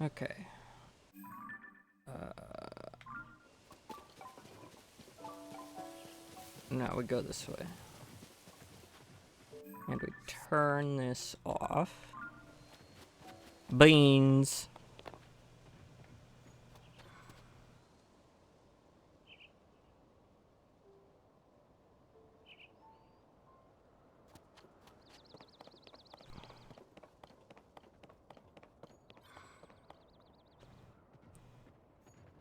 Okay. Now we go this way. And we turn this off. Beans.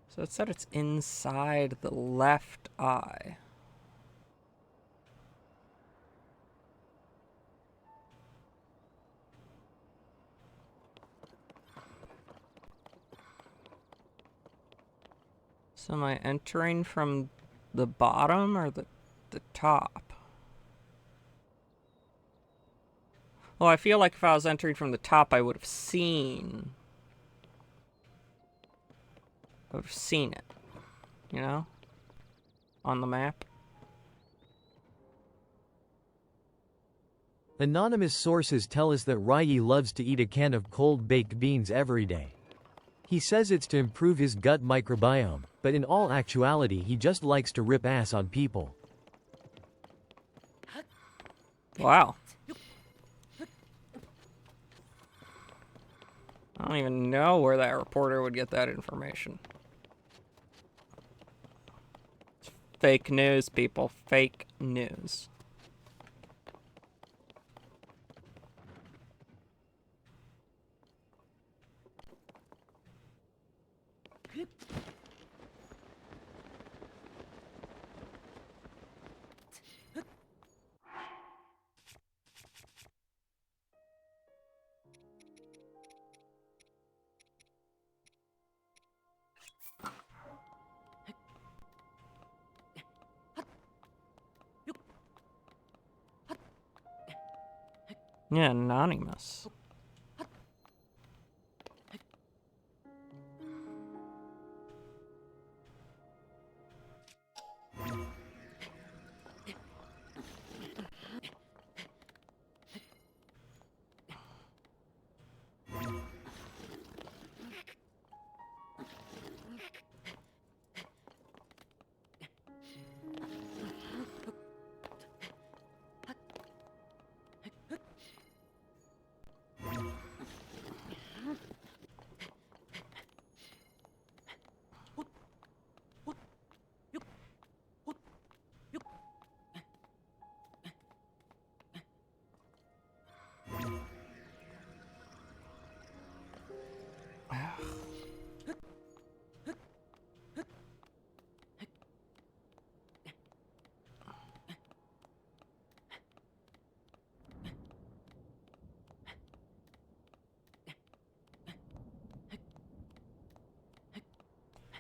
So it said it's inside the left eye. So am I entering from the bottom or the top? Well, I feel like if I was entering from the top, I would have seen it, you know? On the map. Anonymous sources tell us that Ryi loves to eat a can of cold baked beans every day. He says it's to improve his gut microbiome, but in all actuality he just likes to rip ass on people. Wow. I don't even know where that reporter would get that information. It's fake news, people. Fake news. Yeah, anonymous.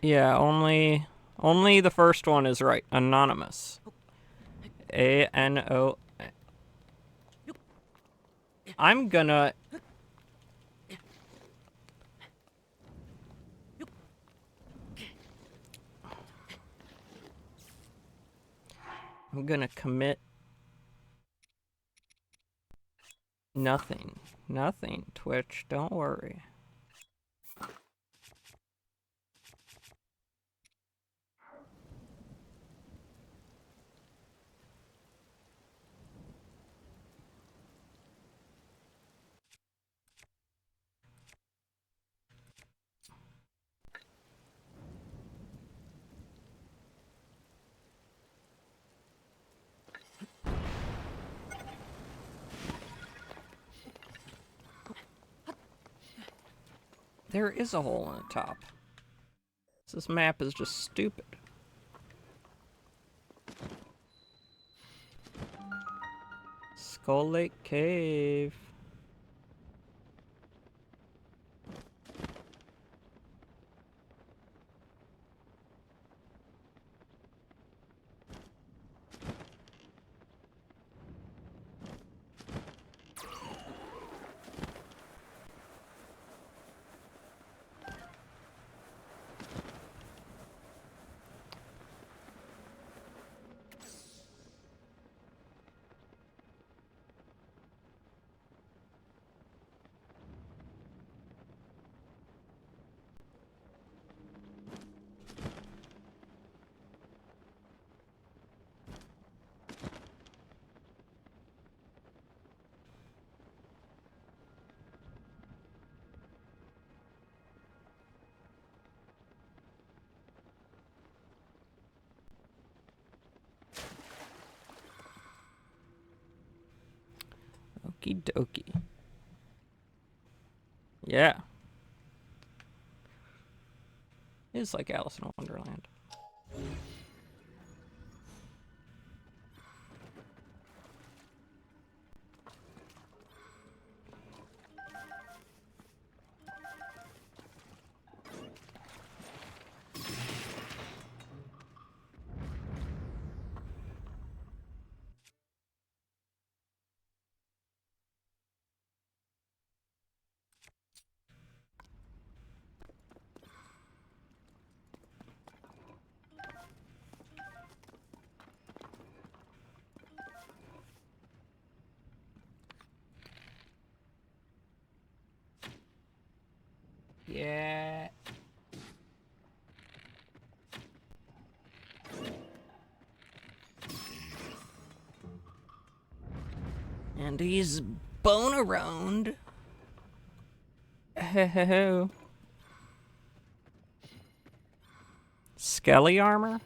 Yeah, only the first one is right. Anonymous. A-N-O. I'm gonna commit nothing. Nothing, Twitch. Don't worry. There is a hole in the top. This map is just stupid. Skull Lake Cave. Okie dokie. Yeah. It's like Alice in Wonderland. Yeah. And he's bone around. Skelly armor?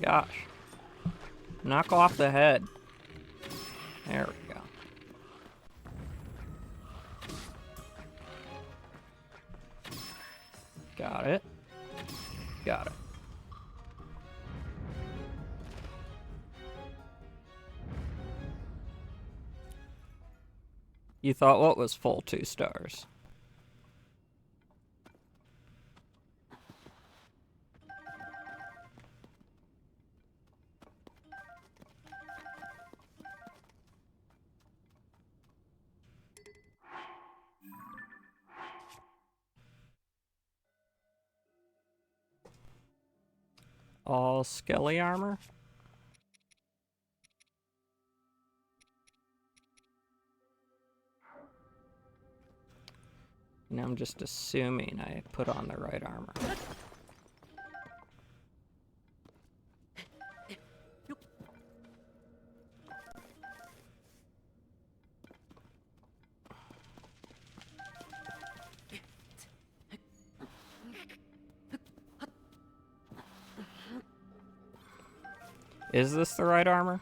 gosh. Knock off the head. There we go. Got it. Got it. You thought what was full 2 stars? All skelly armor? And I'm just assuming I put on the right armor. Is this the right armor?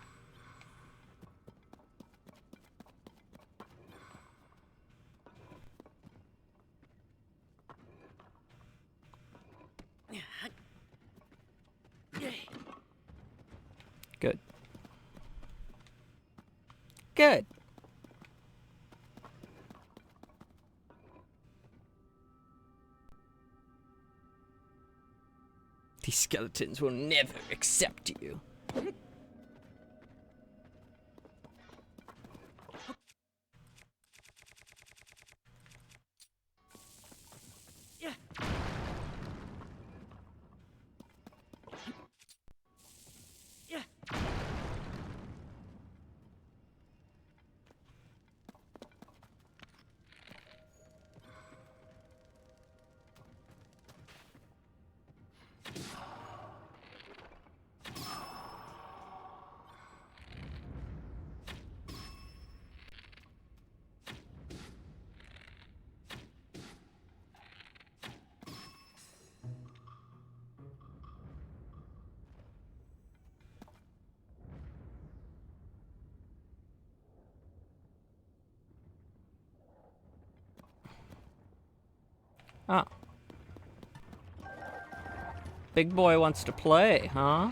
Good. Good. These skeletons will never accept you. Oh. Big boy wants to play, huh?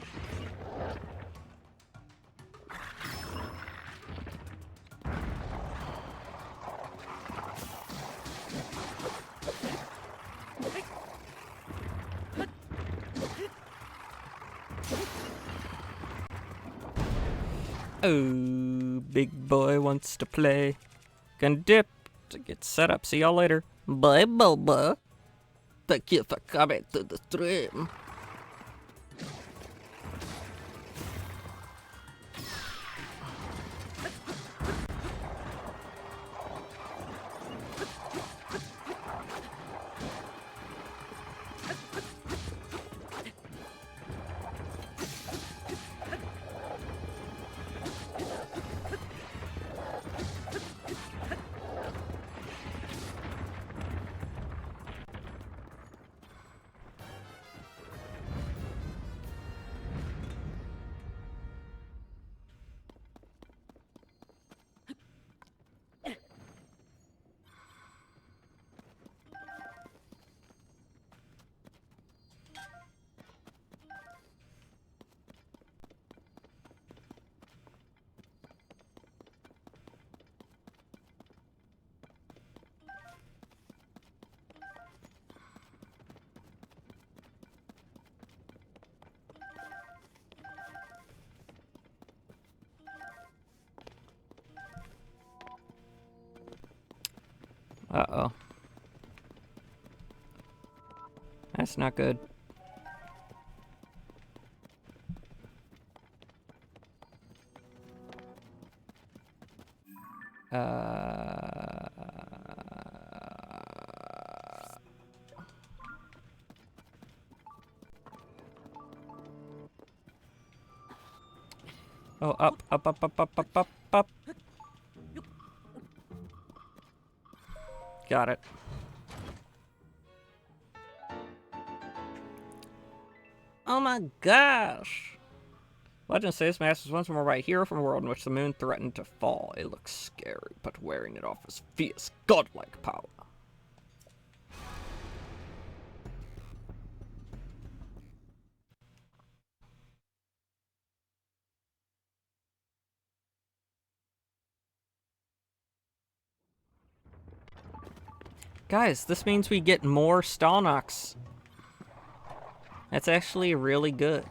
Oh, big boy wants to play. Gonna dip to get set up. See y'all later. Bye, Boba. Thank you for coming to the stream. Uh-oh. That's not good. Oh, up, up, up, up, up, up, up, up. Got it. Oh my gosh. Legend says Mask was once more by a hero from a world in which the moon threatened to fall. It looks scary, but wearing it offers fierce, godlike power. Guys, this means we get more Stalnox. That's actually really good.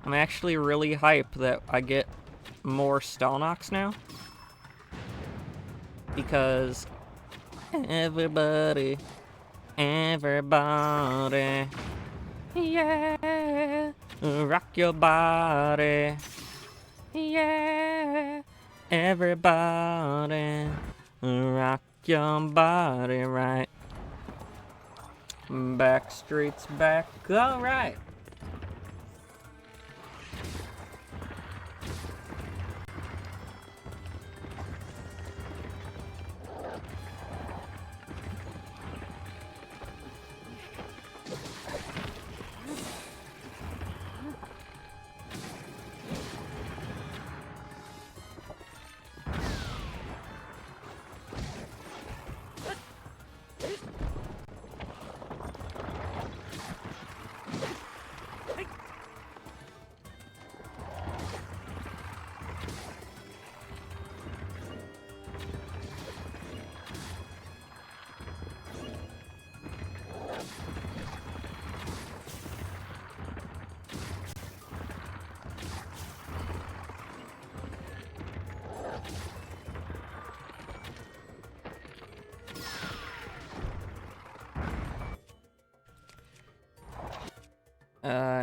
I'm actually really hyped that I get more Stalnox now. Because everybody, yeah, rock your body, yeah, everybody, rock your body right. Backstreet's back, alright.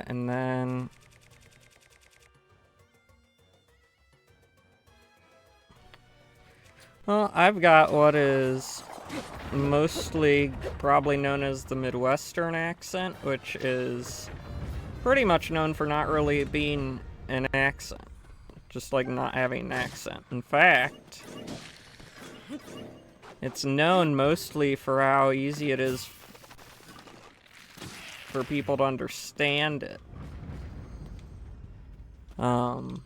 And then... Well, I've got what is mostly probably known as the Midwestern accent, which is pretty much known for not really being an accent. Just like not having an accent. In fact, it's known mostly for how easy it is for people to understand it. And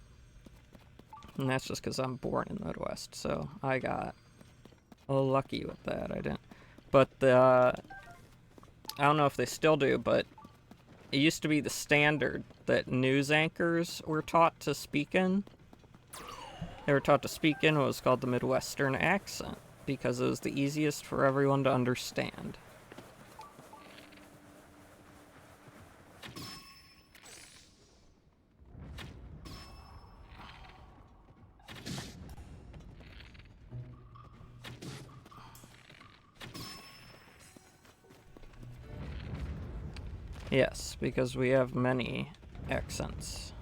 that's just because I'm born in the Midwest, so I got lucky with that. I didn't. But I don't know if they still do, but it used to be the standard that news anchors were taught to speak in. They were taught to speak in what was called the Midwestern accent, because it was the easiest for everyone to understand. Yes, because we have many accents.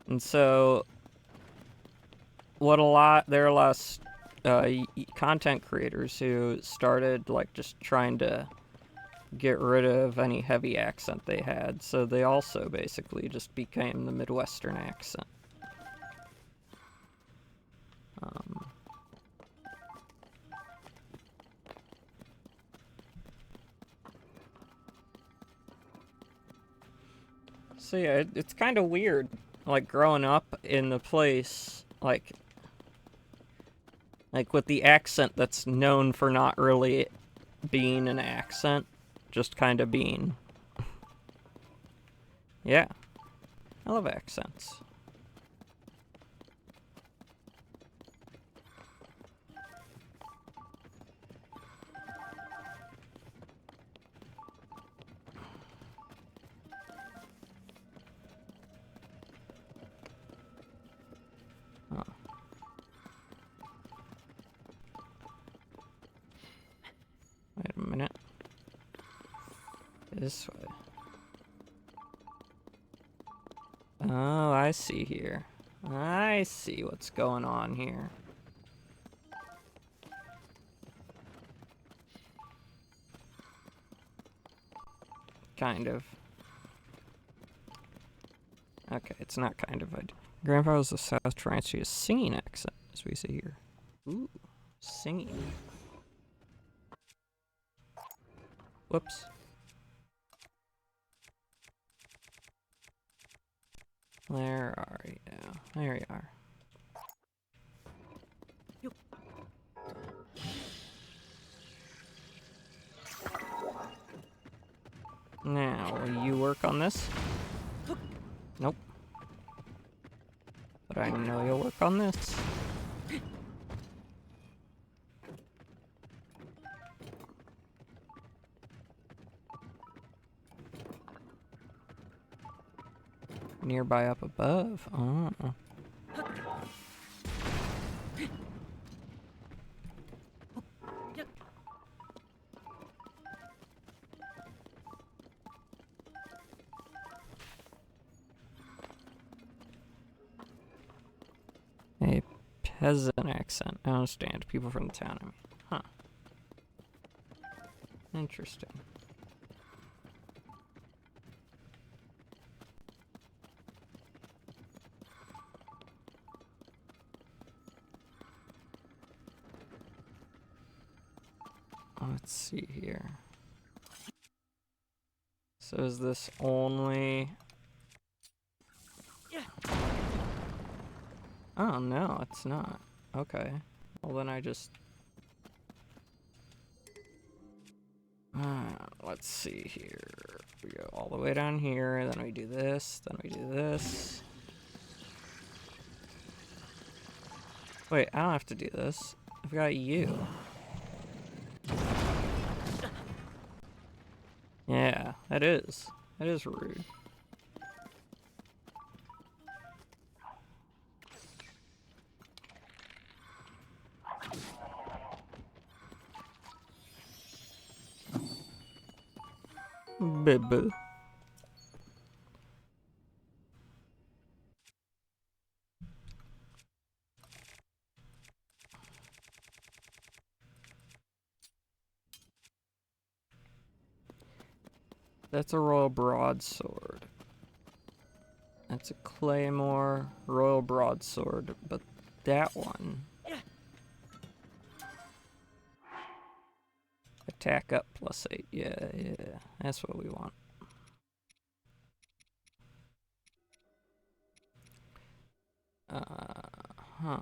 And so, there are a lot of content creators who started, like, just trying to get rid of any heavy accent they had. So they also basically just became the Midwestern accent. So yeah, it's kind of weird, like, growing up in the place, like with the accent that's known for not really being an accent, just kind of being. Yeah, I love accents. Oh. Wait a minute. This way. Oh, I see here. I see what's going on here. Kind of. Okay, it's not kind of. Grandpa was a South trying to a singing accent, as we see here. Ooh, singing. Whoops. Where are you? There you are. Now, will you work on this? Nope. But I know you'll work on this. Nearby up above. Oh. A peasant accent. I understand. People from the town, I mean. Huh. Interesting. Let's see here. So is this only... Oh, no, it's not. Okay. Well, then I just... let's see here. We go all the way down here, then we do this, then we do this. Wait, I don't have to do this. I've got you. Yeah, that is. That is rude. Baby. That's a royal broadsword. That's a claymore royal broadsword, but that one... Attack up +8. Yeah, that's what we want. Huh.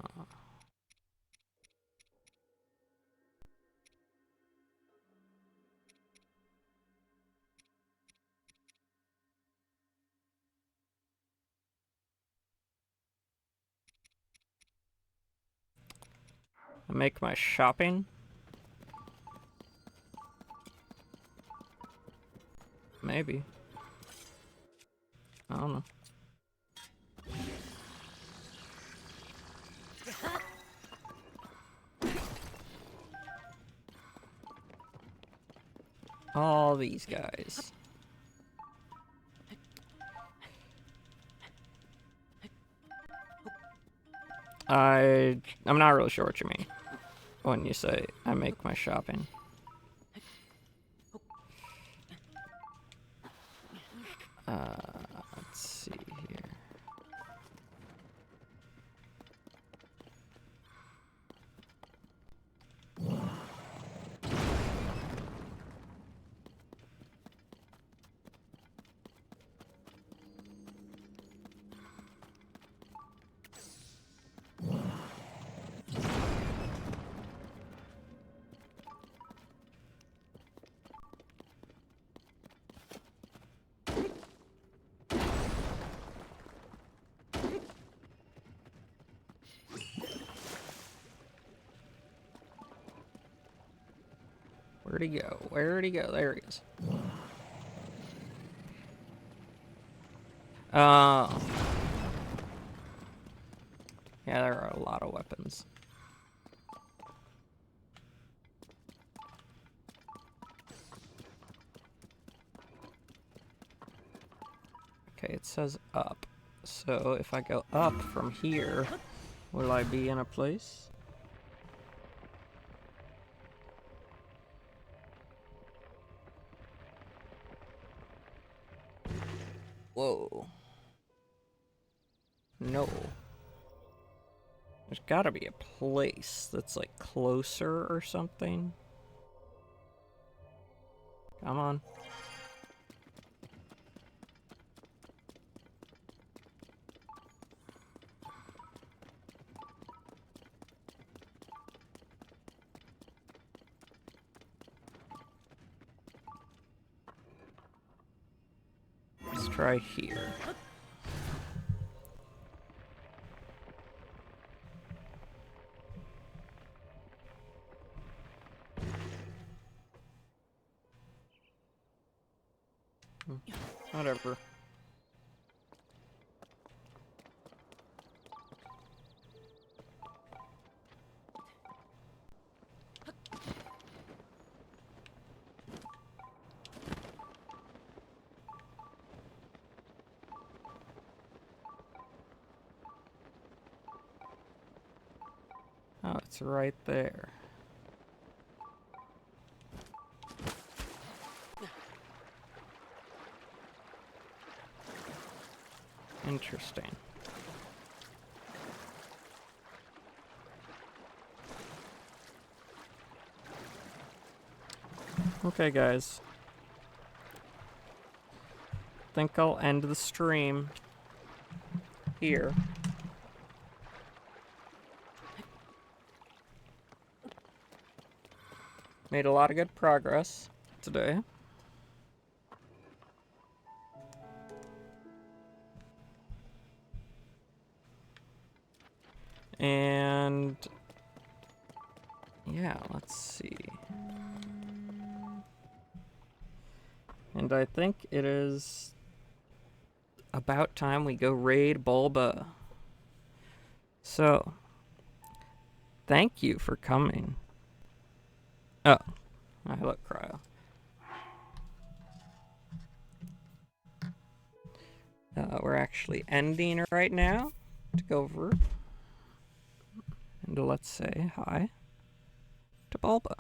I make my shopping. Maybe. I don't know. All these guys. I'm not really sure what you mean when you say I make my shopping. Let's see here. Where'd he go? Where'd he go? There he is. Yeah, there are a lot of weapons. Okay, it says up. So if I go up from here, will I be in a place? Whoa. No. There's gotta be a place that's like closer or something. Come on. Let's try here. Whatever. Oh, it's right there. Interesting. Okay, guys. Think I'll end the stream here. Made a lot of good progress today. And yeah, let's see. And I think it is about time we go raid Bulba. So, thank you for coming. Oh, I look, Cryo. We're actually ending right now to go over and let's say hi to Bulba.